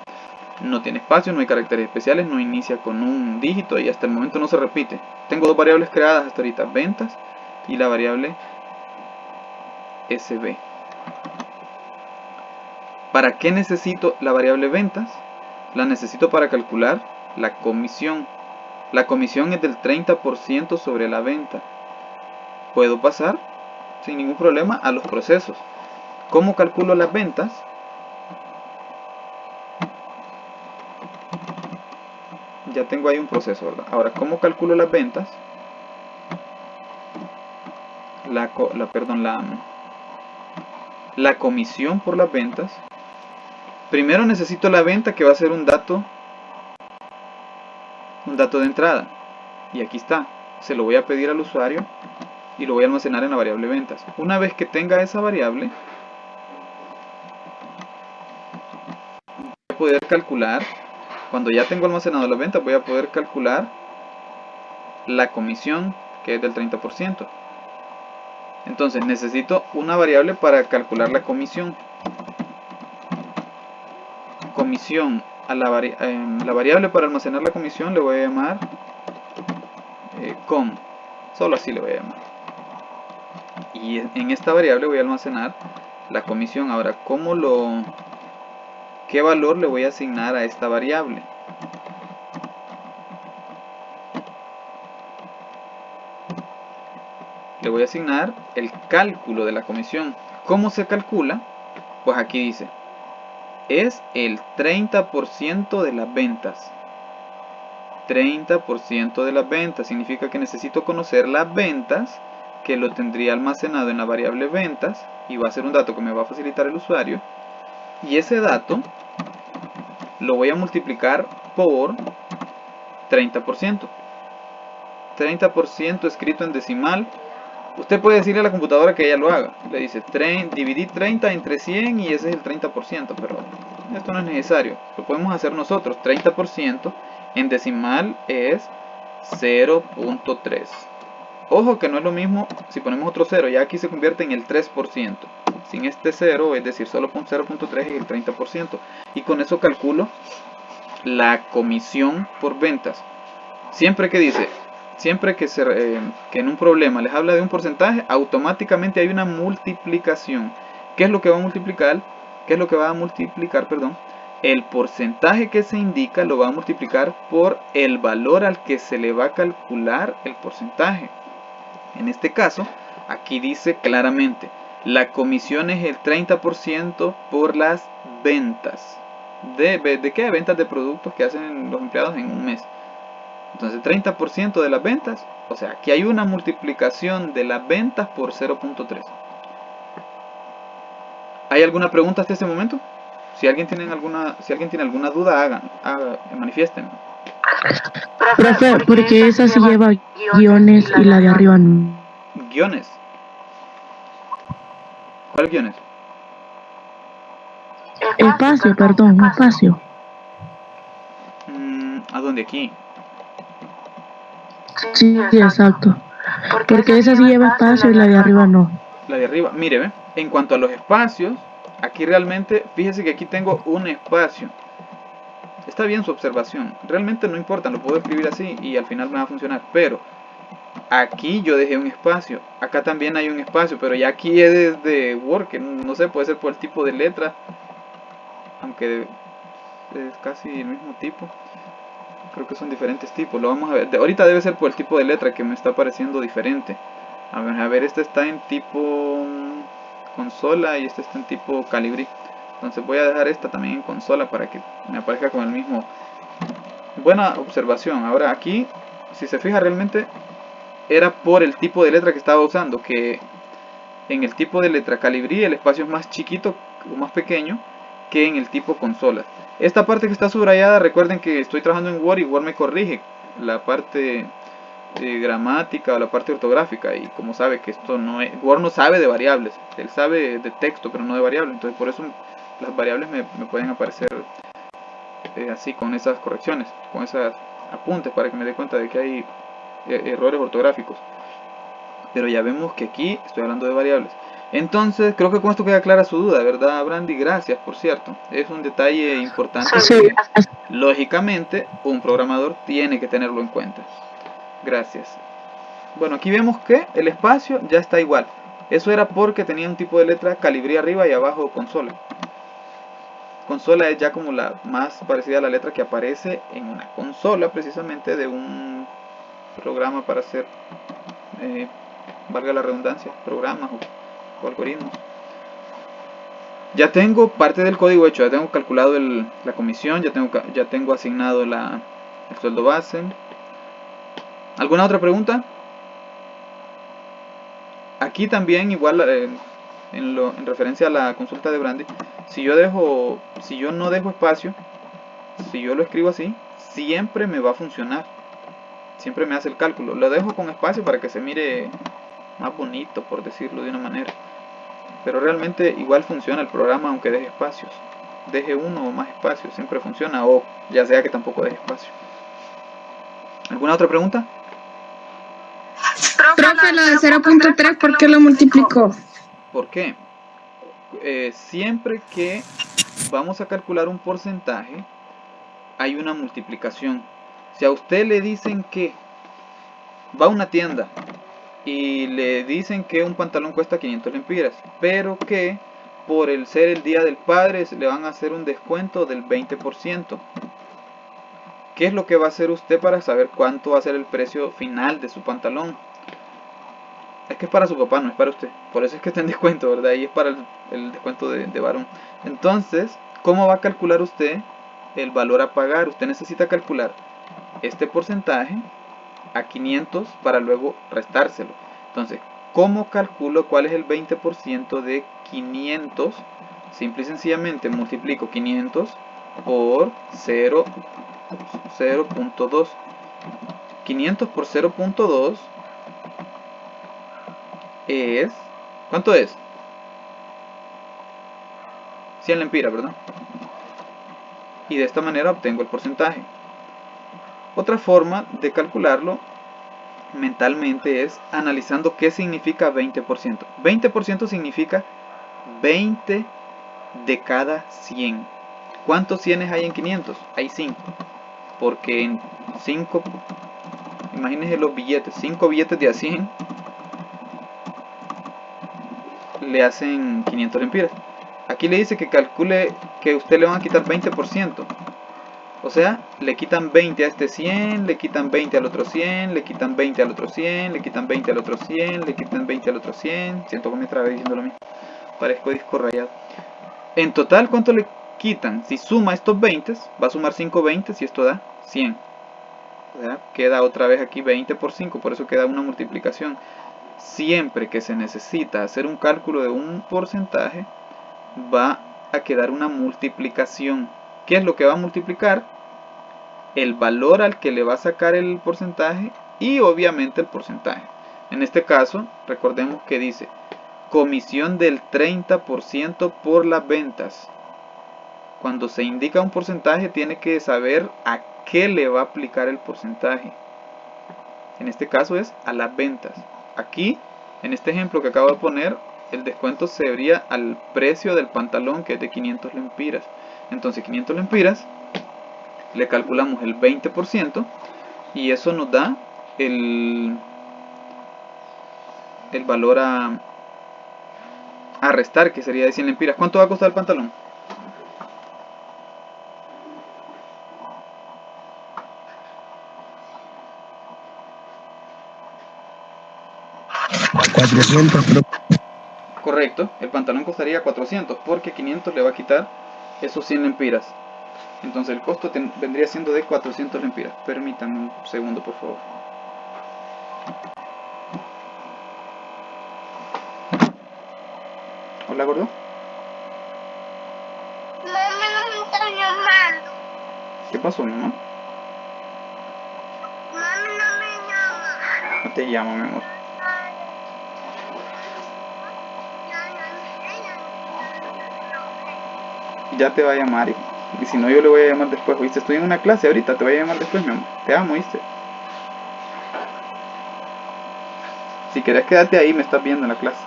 No tiene espacio, no hay caracteres especiales, no inicia con un dígito y hasta el momento no se repite. Tengo dos variables creadas hasta ahorita, ventas y la variable SB. ¿Para qué necesito la variable ventas? La necesito para calcular la comisión. La comisión es del 30% sobre la venta. Puedo pasar sin ningún problema a los procesos. ¿Cómo calculo las ventas? Ya tengo ahí un proceso, ¿verdad? Ahora, ¿cómo calculo las ventas? La comisión por las ventas. Primero necesito la venta, que va a ser un dato de entrada. Y aquí está. Se lo voy a pedir al usuario y lo voy a almacenar en la variable ventas. Una vez que tenga esa variable, voy a poder calcular. Cuando ya tengo almacenado la venta, voy a poder calcular la comisión, que es del 30%. Entonces necesito una variable para calcular la comisión. Comisión a la variable para almacenar la comisión le voy a llamar com. Solo así le voy a llamar. Y en esta variable voy a almacenar la comisión. Ahora, ¿qué valor le voy a asignar a esta variable? Le voy a asignar el cálculo de la comisión. ¿Cómo se calcula? Pues aquí dice, es el 30% de las ventas. 30% de las ventas significa que necesito conocer las ventas, que lo tendría almacenado en la variable ventas, y va a ser un dato que me va a facilitar el usuario. Y ese dato lo voy a multiplicar por 30%. 30% escrito en decimal Usted puede decirle a la computadora que ella lo haga. Le dice, dividir 30 entre 100 y ese es el 30%, pero esto no es necesario. Lo podemos hacer nosotros. 30% en decimal es 0.3. Ojo que no es lo mismo si ponemos otro 0, ya aquí se convierte en el 3%. Sin este 0, es decir, solo 0.3 es el 30%. Y con eso calculo la comisión por ventas. Siempre que dice, siempre que en un problema les habla de un porcentaje, automáticamente hay una multiplicación. ¿Qué es lo que va a multiplicar? ¿Qué es lo que va a multiplicar, perdón? El porcentaje que se indica lo va a multiplicar por el valor al que se le va a calcular el porcentaje. En este caso, aquí dice claramente, la comisión es el 30% por las ventas. ¿De qué? Ventas de productos que hacen los empleados en un mes. Entonces 30% de las ventas, o sea, aquí hay una multiplicación de las ventas por 0.3. ¿Hay alguna pregunta hasta este momento? Si alguien tiene alguna duda, manifiesten. Profe, ¿por qué esa sí lleva guiones y la de arriba no? ¿Guiones? ¿Cuáles guiones? Espacio, perdón, espacio. ¿A dónde? Aquí. Sí, exacto. Porque esa sí lleva espacio y la de arriba no. La de arriba, mire, ¿ve? En cuanto a los espacios, aquí realmente, fíjese que aquí tengo un espacio. Está bien su observación. Realmente no importa, lo puedo escribir así y al final me va a funcionar. Pero aquí yo dejé un espacio. Acá también hay un espacio, pero ya aquí es de Word, que no sé, puede ser por el tipo de letra. Aunque es casi el mismo tipo. Creo que son diferentes tipos. Lo vamos a ver. Ahorita debe ser por el tipo de letra que me está pareciendo diferente. A ver, este está en tipo consola y este está en tipo Calibri. Entonces voy a dejar esta también en consola para que me aparezca con el mismo. Buena observación. Ahora aquí, si se fija, realmente era por el tipo de letra que estaba usando. Que en el tipo de letra Calibri el espacio es más chiquito o más pequeño que en el tipo consola. Esta parte que está subrayada, recuerden que estoy trabajando en Word y Word me corrige la parte gramática o la parte ortográfica, y como sabe que esto no es, Word no sabe de variables, él sabe de texto pero no de variables, entonces por eso las variables me pueden aparecer así, con esas correcciones, con esos apuntes, para que me dé cuenta de que hay errores ortográficos. Pero ya vemos que aquí estoy hablando de variables. Entonces creo que con esto queda clara su duda, ¿verdad, Brandy? Gracias, por cierto, es un detalle importante que lógicamente un programador tiene que tenerlo en cuenta. Gracias. Bueno, aquí vemos que el espacio ya está igual. Eso era porque tenía un tipo de letra Calibri arriba y abajo consola. Consola es ya como la más parecida a la letra que aparece en una consola, precisamente de un programa para hacer, valga la redundancia, programas o algoritmos. Ya tengo parte del código hecho, ya tengo calculado la comisión, ya tengo asignado el sueldo base. ¿Alguna otra pregunta? Aquí también igual en referencia a la consulta de Brandy, si yo no dejo espacio, si yo lo escribo así, siempre me va a funcionar, siempre me hace el cálculo. Lo dejo con espacio para que se mire más bonito, por decirlo de una manera, pero realmente igual funciona el programa aunque deje espacios. Deje uno o más espacios, siempre funciona, o ya sea que tampoco deje espacio. ¿Alguna otra pregunta? Profe, la de 0.3, ¿por qué lo multiplicó? ¿Por qué? Siempre que vamos a calcular un porcentaje, hay una multiplicación. Si a usted le dicen que va a una tienda y le dicen que un pantalón cuesta 500 lempiras, pero que por el ser el día del padre le van a hacer un descuento del 20%. ¿Qué es lo que va a hacer usted para saber cuánto va a ser el precio final de su pantalón? Es que es para su papá, no es para usted. Por eso es que está en descuento, ¿verdad? Y es para el descuento de varón. Entonces, ¿cómo va a calcular usted el valor a pagar? Usted necesita calcular este porcentaje a 500 para luego restárselo. Entonces, ¿cómo calculo cuál es el 20% de 500? Simple y sencillamente multiplico 500 por 0.2. 500 por 0.2 es... ¿Cuánto es? 100 lempiras, ¿verdad? Y de esta manera obtengo el porcentaje. Otra forma de calcularlo mentalmente es analizando qué significa 20%. 20% significa 20 de cada 100. ¿Cuántos 100 hay en 500? Hay 5. Porque en 5, imagínense los billetes, 5 billetes de a 100 le hacen 500 lempiras. Aquí le dice que calcule que usted le van a quitar 20%. O sea, le quitan 20 a este 100, le quitan 20 al otro 100, le quitan 20 al otro 100, le quitan 20 al otro 100, le quitan 20 al otro 100. Siento que me trabé diciendo lo mismo. Parezco disco rayado. En total, ¿cuánto le quitan? Si suma estos 20, va a sumar 5 20 y esto da 100. O sea, queda otra vez aquí 20 por 5, por eso queda una multiplicación. Siempre que se necesita hacer un cálculo de un porcentaje, va a quedar una multiplicación. ¿Qué es lo que va a multiplicar? El valor al que le va a sacar el porcentaje y obviamente el porcentaje. En este caso, recordemos que dice comisión del 30% por las ventas. Cuando se indica un porcentaje, tiene que saber a qué le va a aplicar el porcentaje. En este caso es a las ventas. Aquí, en este ejemplo que acabo de poner, el descuento se vería al precio del pantalón, que es de 500 lempiras. Entonces 500 lempiras, le calculamos el 20% y eso nos da el valor a restar, que sería de 100 lempiras. ¿Cuánto va a costar el pantalón? Correcto, el pantalón costaría 400 porque 500 le va a quitar esos 100 lempiras. Entonces el costo vendría siendo de 400 lempiras. Permítanme un segundo, por favor. Hola, gordo. Mamá no me está llamando. ¿Qué pasó, mamá? Mami no me llama. No te llamo, mi amor. Ya te va a llamar, hijo. Y si no, yo le voy a llamar después, ¿oíste? Estoy en una clase ahorita, te voy a llamar después, mi amor. Te amo, ¿oíste? Si querés quedarte ahí, me estás viendo en la clase.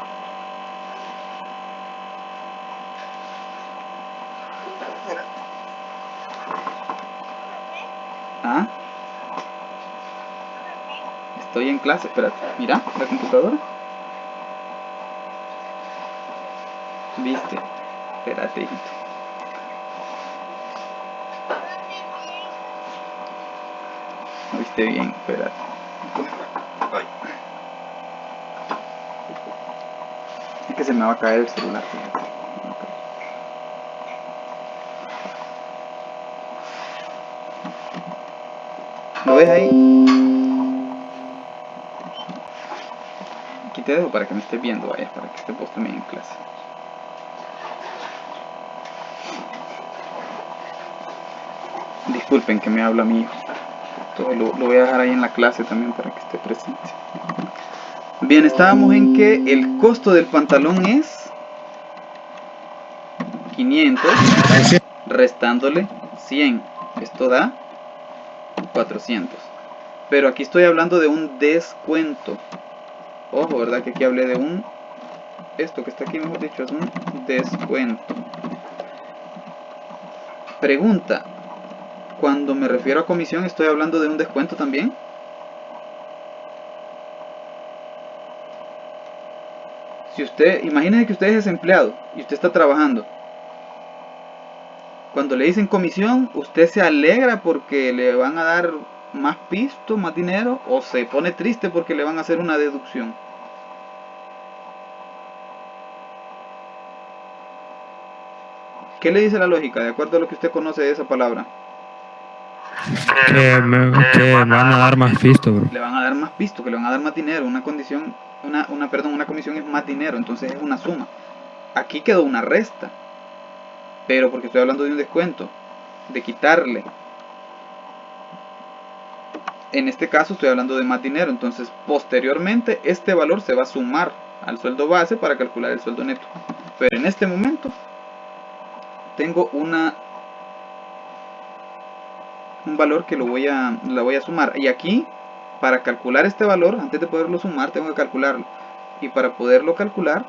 ¿Ah? Estoy en clase, espérate. Mira, la computadora. ¿Viste? Espérate, hijito. No viste bien, espérate. Ay. Es que se me va a caer el celular, fíjate. ¿Lo ves ahí? Aquí te dejo para que me estés viendo, vaya, para que estés vos también en clase. Disculpen que me habla mi hijo. Entonces lo voy a dejar ahí en la clase también para que esté presente. Bien, estábamos en que el costo del pantalón es 500 restándole 100. Esto da 400. Pero aquí estoy hablando de un descuento. Ojo, ¿verdad? Que aquí hablé de un... Esto que está aquí, mejor dicho, es un descuento. Pregunta. Cuando me refiero a comisión, ¿estoy hablando de un descuento también? Si usted, imagínese que usted es desempleado y usted está trabajando. Cuando le dicen comisión, ¿usted se alegra porque le van a dar más pisto, más dinero? ¿O se pone triste porque le van a hacer una deducción? ¿Qué le dice la lógica, de acuerdo a lo que usted conoce de esa palabra? Que van a dar más pisto, bro. Le van a dar más pisto, que le van a dar más dinero. Una condición, una comisión es más dinero, entonces es una suma. Aquí quedó una resta, pero porque estoy hablando de un descuento, de quitarle. En este caso estoy hablando de más dinero, entonces posteriormente este valor se va a sumar al sueldo base para calcular el sueldo neto. Pero en este momento tengo un valor que la voy a sumar. Y aquí, para calcular este valor, antes de poderlo sumar, tengo que calcularlo. Y para poderlo calcular,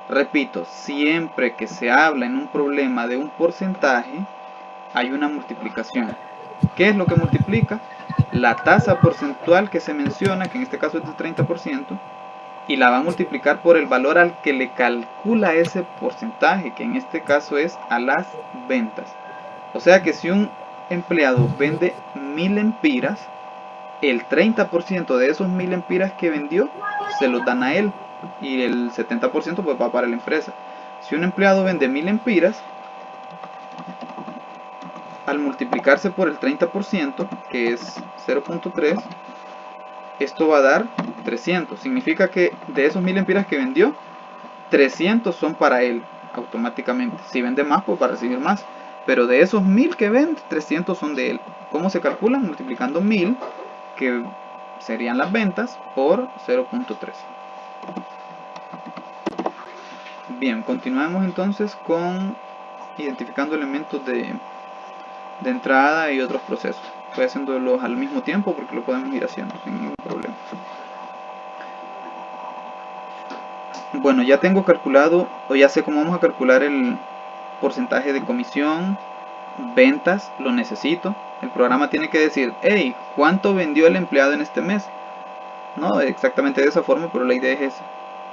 repito, siempre que se habla en un problema de un porcentaje, hay una multiplicación. ¿Qué es lo que multiplica? La tasa porcentual que se menciona, que en este caso es del 30%, y la va a multiplicar por el valor al que le calcula ese porcentaje, que en este caso es a las ventas. O sea que si un empleado vende 1000 empiras, el 30% de esos 1000 empiras que vendió se los dan a él, y el 70% pues va para la empresa. Si un empleado vende 1000 empiras, al multiplicarse por el 30%, que es 0.3, esto va a dar 300. Significa que de esos 1000 empiras que vendió, 300 son para él automáticamente. Si vende más, pues va a recibir más. Pero de esos 1000 que vende, 300 son de él. ¿Cómo se calculan? Multiplicando 1000, que serían las ventas, por 0.3. Bien, continuamos entonces con identificando elementos de entrada y otros procesos. Estoy haciéndolos al mismo tiempo porque lo podemos ir haciendo sin ningún problema. Bueno, ya tengo calculado, o ya sé cómo vamos a calcular el porcentaje de comisión, ventas, lo necesito. El programa tiene que decir, hey, ¿cuánto vendió el empleado en este mes? No exactamente de esa forma, pero la idea es esa.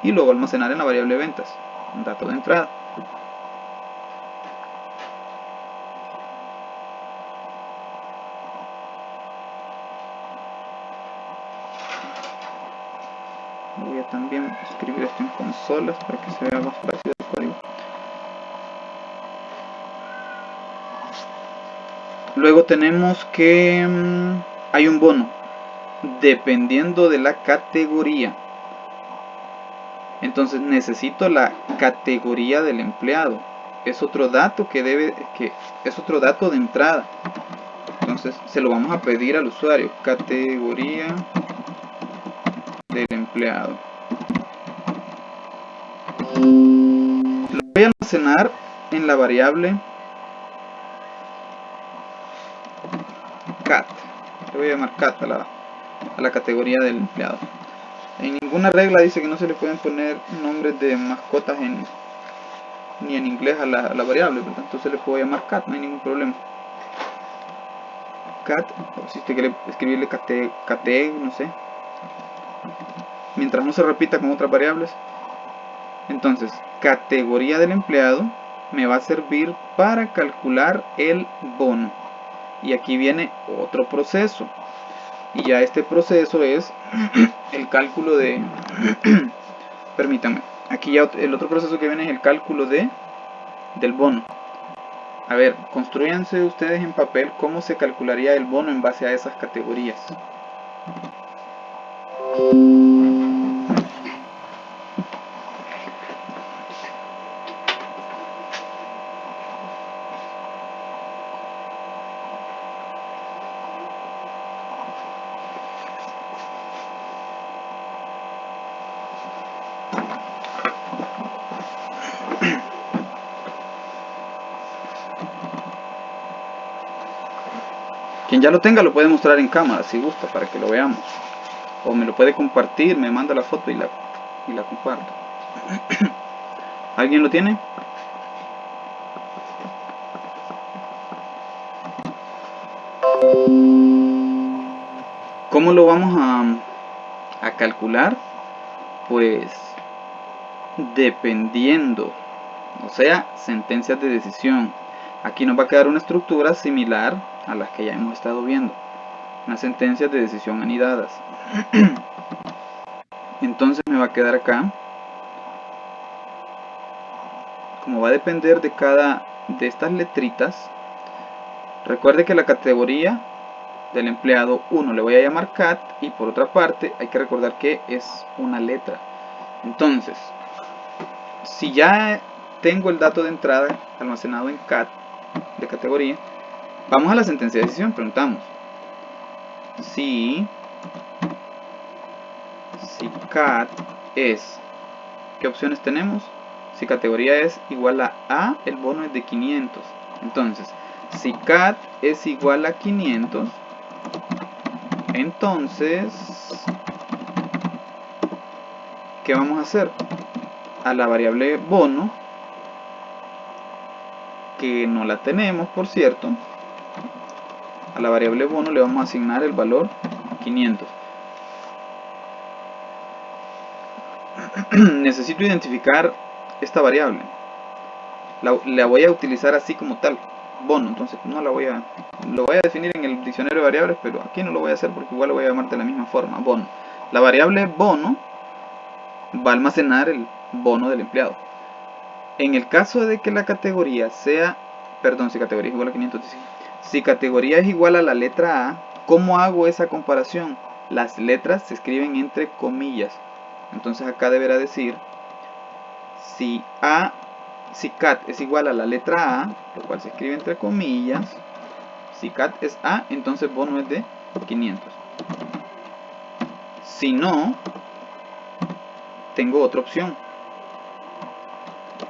Y luego almacenar en la variable ventas, un dato de entrada. Voy a también escribir esto en consolas para que se vea más fácil el código. Luego tenemos que hay un bono dependiendo de la categoría. Entonces necesito la categoría del empleado. Es otro dato es otro dato de entrada. Entonces se lo vamos a pedir al usuario. Categoría del empleado. Lo voy a almacenar en la variable cat. Le voy a llamar cat a la categoría del empleado. En ninguna regla dice que no se le pueden poner nombres de mascotas ni en inglés a la variable, ¿verdad? Entonces le puedo llamar cat, no hay ningún problema. Cat, o si usted quiere escribirle cate, no sé. Mientras no se repita con otras variables. Entonces, categoría del empleado me va a servir para calcular el bono. Y aquí viene otro proceso. Y ya este proceso es el cálculo de... permítanme. Aquí ya el otro proceso que viene es el cálculo del bono. A ver, construyanse ustedes en papel cómo se calcularía el bono en base a esas categorías. Quien ya lo tenga lo puede mostrar en cámara si gusta para que lo veamos. O me lo puede compartir, me manda la foto y la comparto. ¿Alguien lo tiene? ¿Cómo lo vamos a calcular? Pues dependiendo, o sea, sentencias de decisión. Aquí nos va a quedar una estructura similar a las que ya hemos estado viendo. Unas sentencias de decisión anidadas. Entonces me va a quedar acá. Como va a depender de cada de estas letritas, recuerde que la categoría del empleado 1 le voy a llamar cat, y por otra parte hay que recordar que es una letra. Entonces, si ya tengo el dato de entrada almacenado en cat de categoría, vamos a la sentencia de decisión. Preguntamos si cat es ¿qué opciones tenemos? Si categoría es igual a A, el bono es de 500. Entonces, si cat es igual a 500, entonces, ¿qué vamos a hacer? A la variable bono, que no la tenemos, por cierto, a la variable bono le vamos a asignar el valor 500. Necesito identificar esta variable. La voy a utilizar así como tal, bono. Entonces no la voy a... Lo voy a definir en el diccionario de variables, pero aquí no lo voy a hacer porque igual lo voy a llamar de la misma forma, bono. La variable bono va a almacenar el bono del empleado. En el caso de que la categoría sea... Perdón, si categoría es igual a 500, si categoría es igual a la letra A, ¿cómo hago esa comparación? Las letras se escriben entre comillas. Entonces acá deberá decir si cat es igual a la letra A, lo cual se escribe entre comillas. Si cat es A, entonces bono es de 500. Si no, tengo otra opción.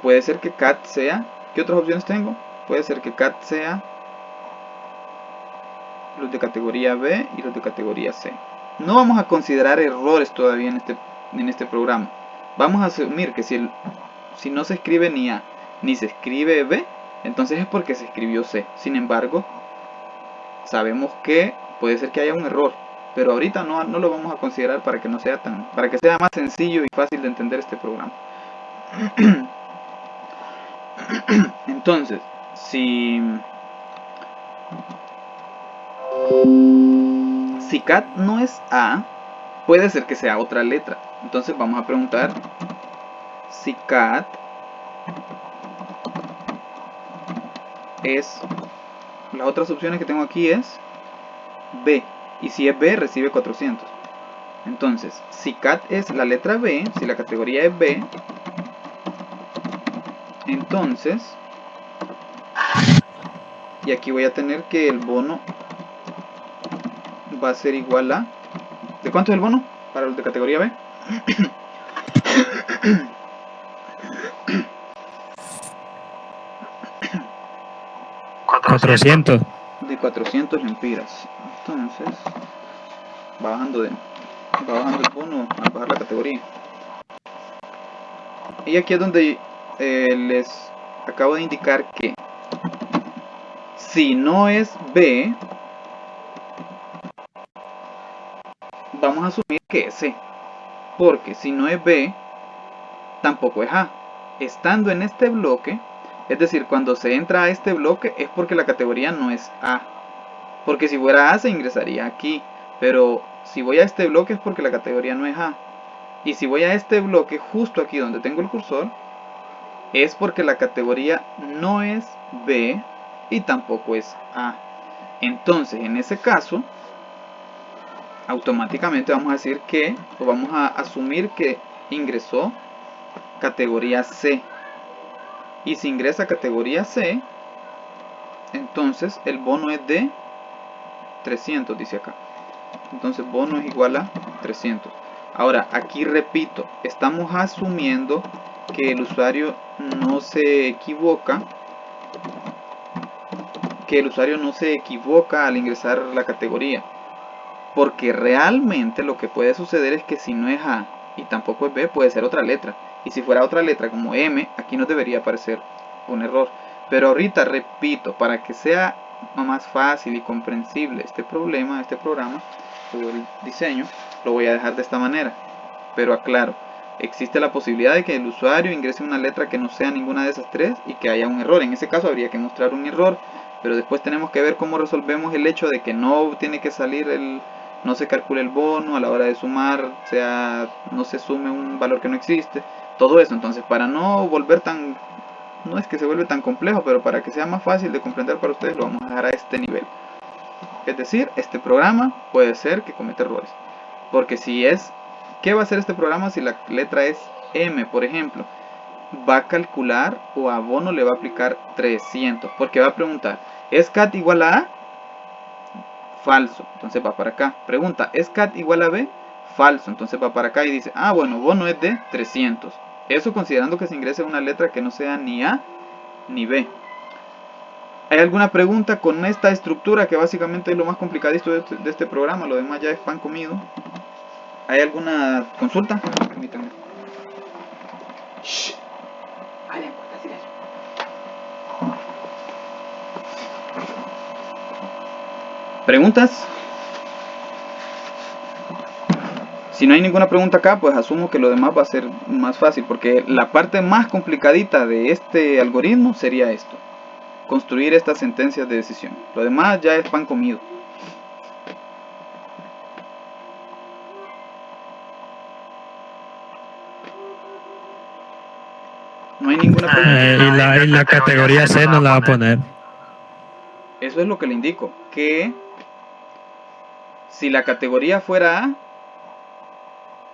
Puede ser que cat sea... ¿Qué otras opciones tengo? Puede ser que cat sea los de categoría B y los de categoría C. No vamos a considerar errores todavía en este programa. Vamos a asumir que si no se escribe ni A ni se escribe B, entonces es porque se escribió C. Sin embargo, sabemos que puede ser que haya un error, pero ahorita no lo vamos a considerar para que no sea para que sea más sencillo y fácil de entender este programa. Entonces, si cat no es A, puede ser que sea otra letra. Entonces vamos a preguntar si cat es... Las otras opciones que tengo aquí es B. Y si es B, recibe 400. Entonces, si cat es la letra B, si la categoría es B, entonces... Y aquí voy a tener que el bono va a ser igual a... ¿De cuánto es el bono para los de categoría B? $400. De 400 lempiras. Entonces, va bajando el bono al bajar la categoría. Y aquí es donde les acabo de indicar que si no es B, vamos a asumir que es C. Porque si no es B, tampoco es A. Estando en este bloque, es decir, cuando se entra a este bloque es porque la categoría no es A. Porque si fuera A se ingresaría aquí. Pero si voy a este bloque es porque la categoría no es A. Y si voy a este bloque justo aquí donde tengo el cursor, es porque la categoría no es B y tampoco es A. Entonces, en ese caso, automáticamente vamos a decir que, o vamos a asumir que ingresó categoría C. Y si ingresa categoría C, entonces el bono es de 300, dice acá. Entonces bono es igual a 300. Ahora, aquí repito, estamos asumiendo que el usuario no se equivoca. Al ingresar la categoría. Porque realmente lo que puede suceder es que si no es A y tampoco es B, puede ser otra letra. Y si fuera otra letra como M, aquí no debería aparecer un error. Pero ahorita, repito, para que sea más fácil y comprensible este programa o el diseño, lo voy a dejar de esta manera. Pero aclaro, existe la posibilidad de que el usuario ingrese una letra que no sea ninguna de esas tres y que haya un error. En ese caso habría que mostrar un error, pero después tenemos que ver cómo resolvemos el hecho de que no tiene que salir no se calcule el bono a la hora de sumar, no se sume un valor que no existe, todo eso. Entonces, para no volver no es que se vuelve tan complejo, pero para que sea más fácil de comprender para ustedes, lo vamos a dejar a este nivel. Es decir, este programa puede ser que cometa errores, porque ¿qué va a hacer este programa si la letra es M, por ejemplo? Va a calcular o a bono le va a aplicar 300, porque va a preguntar, ¿es cat igual a A? Falso, entonces va para acá. Pregunta, ¿es cat igual a B? Falso, entonces va para acá y dice, ah, bueno, bono es de 300. Eso considerando que se ingrese una letra que no sea ni A ni B. ¿Hay alguna pregunta con esta estructura que básicamente es lo más complicadito de este programa? Lo demás ya es pan comido. ¿Hay alguna consulta? Permítanme. Shh. ¿Preguntas? Si no hay ninguna pregunta acá, pues asumo que lo demás va a ser más fácil, porque la parte más complicadita de este algoritmo sería esto: construir estas sentencias de decisión. Lo demás ya es pan comido. No hay ninguna pregunta. Y la categoría C no la va a poner. Eso es lo que le indico, que si la categoría fuera A,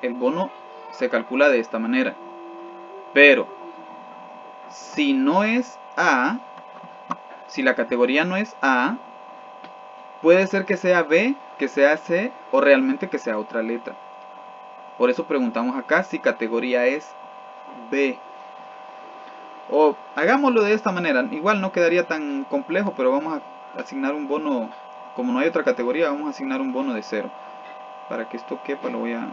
el bono se calcula de esta manera. Pero si no es A, si la categoría no es A, puede ser que sea B, que sea C o realmente que sea otra letra. Por eso preguntamos acá si categoría es B. O hagámoslo de esta manera, igual no quedaría tan complejo, pero vamos a asignar un bono, como no hay otra categoría, vamos a asignar un bono de 0. Para que esto quepa lo voy a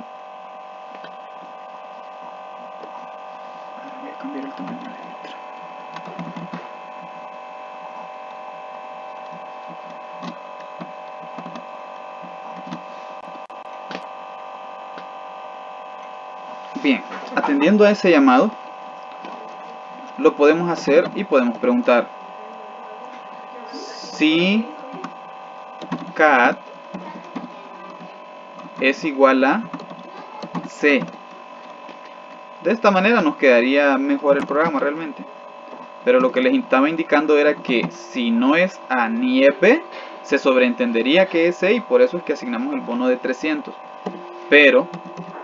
cambiar el tamaño de la letra. Bien, atendiendo a ese llamado, lo podemos hacer y podemos preguntar si cat es igual a C. De esta manera nos quedaría mejor el programa realmente. Pero lo que les estaba indicando era que si no es A ni es B, se sobreentendería que es C y por eso es que asignamos el bono de 300. Pero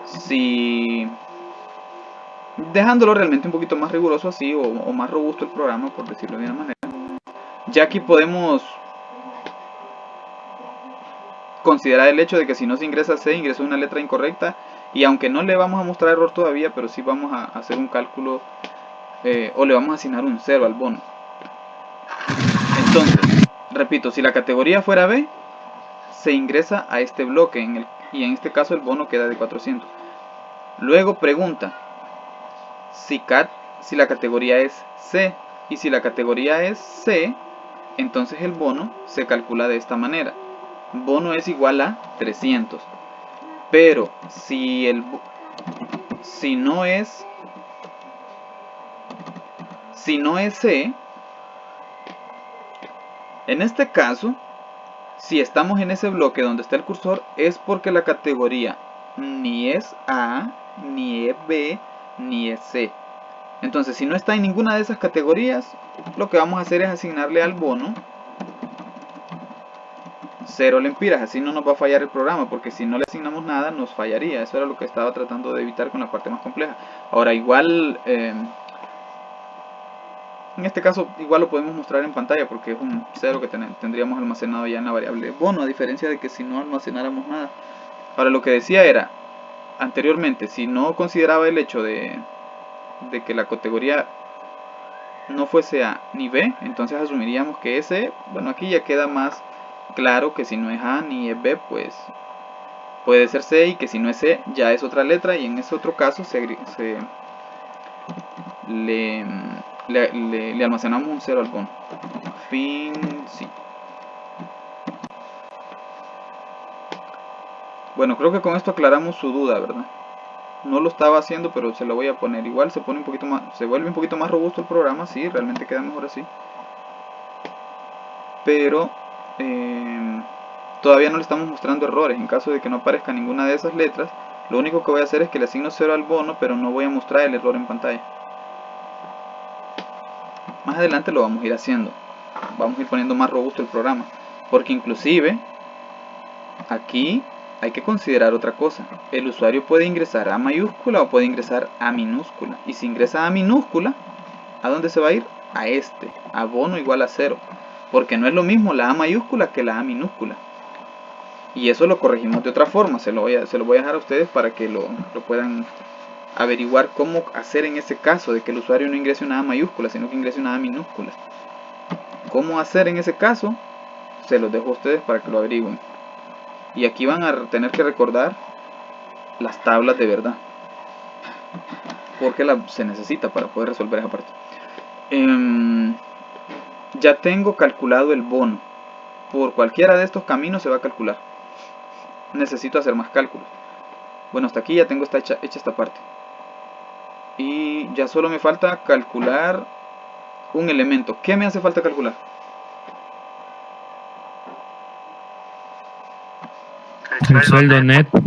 si dejándolo realmente un poquito más riguroso así o más robusto el programa, por decirlo de una manera, ya aquí podemos considerar el hecho de que si no se ingresa C, ingresa una letra incorrecta, y aunque no le vamos a mostrar error todavía, pero sí vamos a hacer un cálculo o le vamos a asignar un 0 al bono. Entonces, repito, si la categoría fuera B, se ingresa a este bloque y en este caso el bono queda de 400. Luego pregunta si la categoría es C, y si la categoría es C, entonces el bono se calcula de esta manera: bono es igual a 300. Pero si no es C, en este caso, si estamos en ese bloque donde está el cursor, es porque la categoría ni es A, ni es B, ni es C. Entonces, si no está en ninguna de esas categorías, lo que vamos a hacer es asignarle al bono 0 lempiras. Así no nos va a fallar el programa, porque si no le asignamos nada nos fallaría. Eso era lo que estaba tratando de evitar con la parte más compleja. Ahora, igual en este caso igual lo podemos mostrar en pantalla, porque es un 0 que tendríamos almacenado ya en la variable bono, a diferencia de que si no almacenáramos nada. Ahora, lo que decía era anteriormente, si no consideraba el hecho de que la categoría no fuese A ni B, entonces asumiríamos que ese, bueno, aquí ya queda más claro que si no es A ni es B, pues puede ser C, y que si no es C ya es otra letra, y en ese otro caso le almacenamos un 0 al bono. Fin, sí. Bueno, creo que con esto aclaramos su duda, ¿verdad? No lo estaba haciendo, pero se lo voy a poner. Igual se vuelve un poquito más robusto el programa, sí, realmente queda mejor así. Pero todavía no le estamos mostrando errores. En caso de que no aparezca ninguna de esas letras, lo único que voy a hacer es que le asigno 0 al bono, pero no voy a mostrar el error en pantalla. Más adelante lo vamos a ir haciendo. Vamos a ir poniendo más robusto el programa, porque inclusive aquí hay que considerar otra cosa. El usuario puede ingresar A mayúscula o puede ingresar A minúscula. Y si ingresa A minúscula, ¿a dónde se va a ir? A bono igual a 0. Porque no es lo mismo la A mayúscula que la A minúscula. Y eso lo corregimos de otra forma. Se lo voy a dejar a ustedes para que lo puedan averiguar cómo hacer en ese caso de que el usuario no ingrese una A mayúscula, sino que ingrese una A minúscula. ¿Cómo hacer en ese caso? Se los dejo a ustedes para que lo averigüen. Y aquí van a tener que recordar las tablas de verdad, porque se necesita para poder resolver esa parte. Ya tengo calculado el bono. Por cualquiera de estos caminos se va a calcular. Necesito hacer más cálculos. Bueno, hasta aquí ya tengo hecha esta parte. Y ya solo me falta calcular un elemento. ¿Qué me hace falta calcular? El sueldo neto.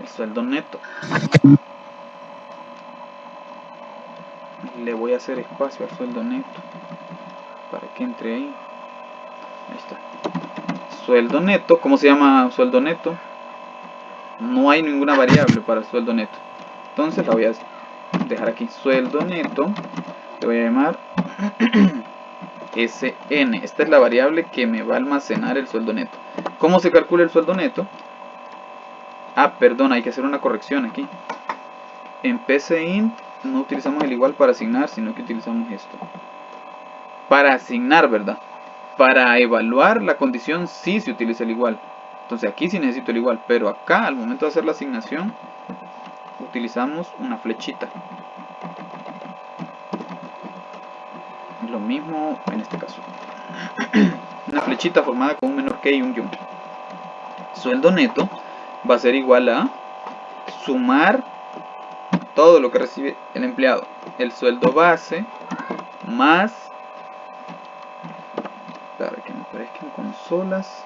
El sueldo neto. Le voy a hacer espacio al sueldo neto para que entre ahí. Ahí está. Sueldo neto. ¿Cómo se llama sueldo neto? No hay ninguna variable para el sueldo neto. Entonces la voy a dejar aquí. Sueldo neto. Le voy a llamar SN. Esta es la variable que me va a almacenar el sueldo neto. ¿Cómo se calcula el sueldo neto? Ah, perdón, hay que hacer una corrección aquí. En PCInt no utilizamos el igual para asignar, sino que utilizamos esto. Para asignar, ¿verdad? Para evaluar la condición sí se utiliza el igual. Entonces aquí sí necesito el igual, pero acá al momento de hacer la asignación utilizamos una flechita. Lo mismo en este caso. Una flechita formada con un menor que y un guión. Sueldo neto va a ser igual a sumar todo lo que recibe el empleado. El sueldo base más, para que me aparezcan consolas,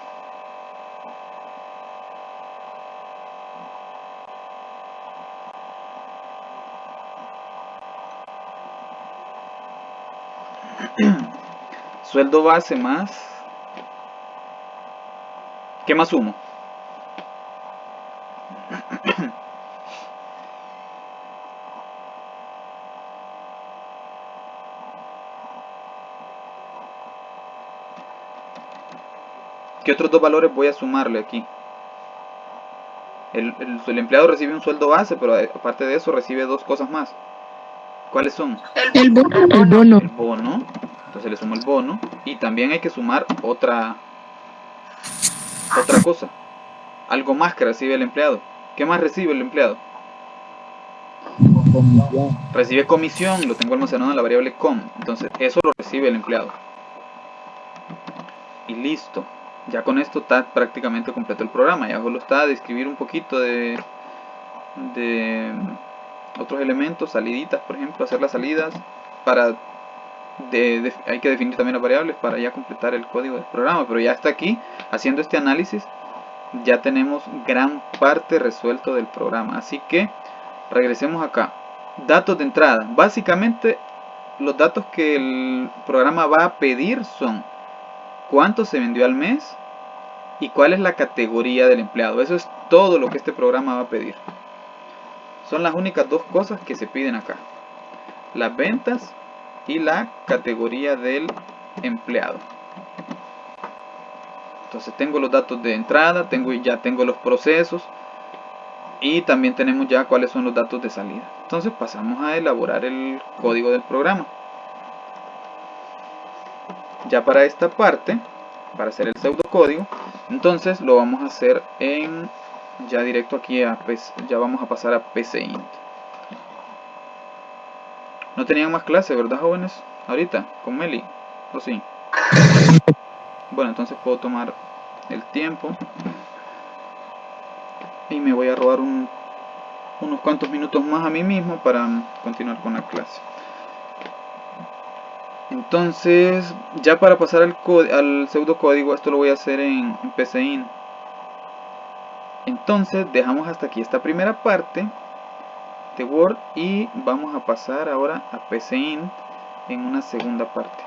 sueldo base más, ¿qué más sumo? ¿Qué otros dos valores voy a sumarle aquí? El empleado recibe un sueldo base, pero aparte de eso recibe dos cosas más. ¿Cuáles son? El bono. El bono. El bono. Entonces le sumo el bono. Y también hay que sumar otra cosa. Algo más que recibe el empleado. ¿Qué más recibe el empleado? Recibe comisión. Lo tengo almacenado en la variable com. Entonces eso lo recibe el empleado. Y listo. Ya con esto está prácticamente completo el programa. Ya solo está de escribir un poquito de otros elementos, saliditas por ejemplo, hacer las salidas para hay que definir también las variables para ya completar el código del programa. Pero ya está aquí haciendo este análisis, ya tenemos gran parte resuelto del programa. Así que regresemos acá. Datos de entrada. Básicamente los datos que el programa va a pedir son cuánto se vendió al mes y cuál es la categoría del empleado. Eso es todo lo que este programa va a pedir. Son las únicas dos cosas que se piden acá: las ventas y la categoría del empleado. Entonces tengo los datos de entrada, ya tengo los procesos y también tenemos ya cuáles son los datos de salida. Entonces pasamos a elaborar el código del programa. Ya para esta parte, para hacer el pseudocódigo, entonces lo vamos a hacer ya directo aquí ya vamos a pasar a PCInt. No tenían más clase, ¿verdad, jóvenes? Ahorita, con Meli, ¿o sí? Bueno, entonces puedo tomar el tiempo y me voy a robar unos cuantos minutos más a mí mismo para continuar con la clase. Entonces, ya para pasar al pseudocódigo, esto lo voy a hacer en PCInt. Entonces, dejamos hasta aquí esta primera parte de Word y vamos a pasar ahora a PCInt en una segunda parte.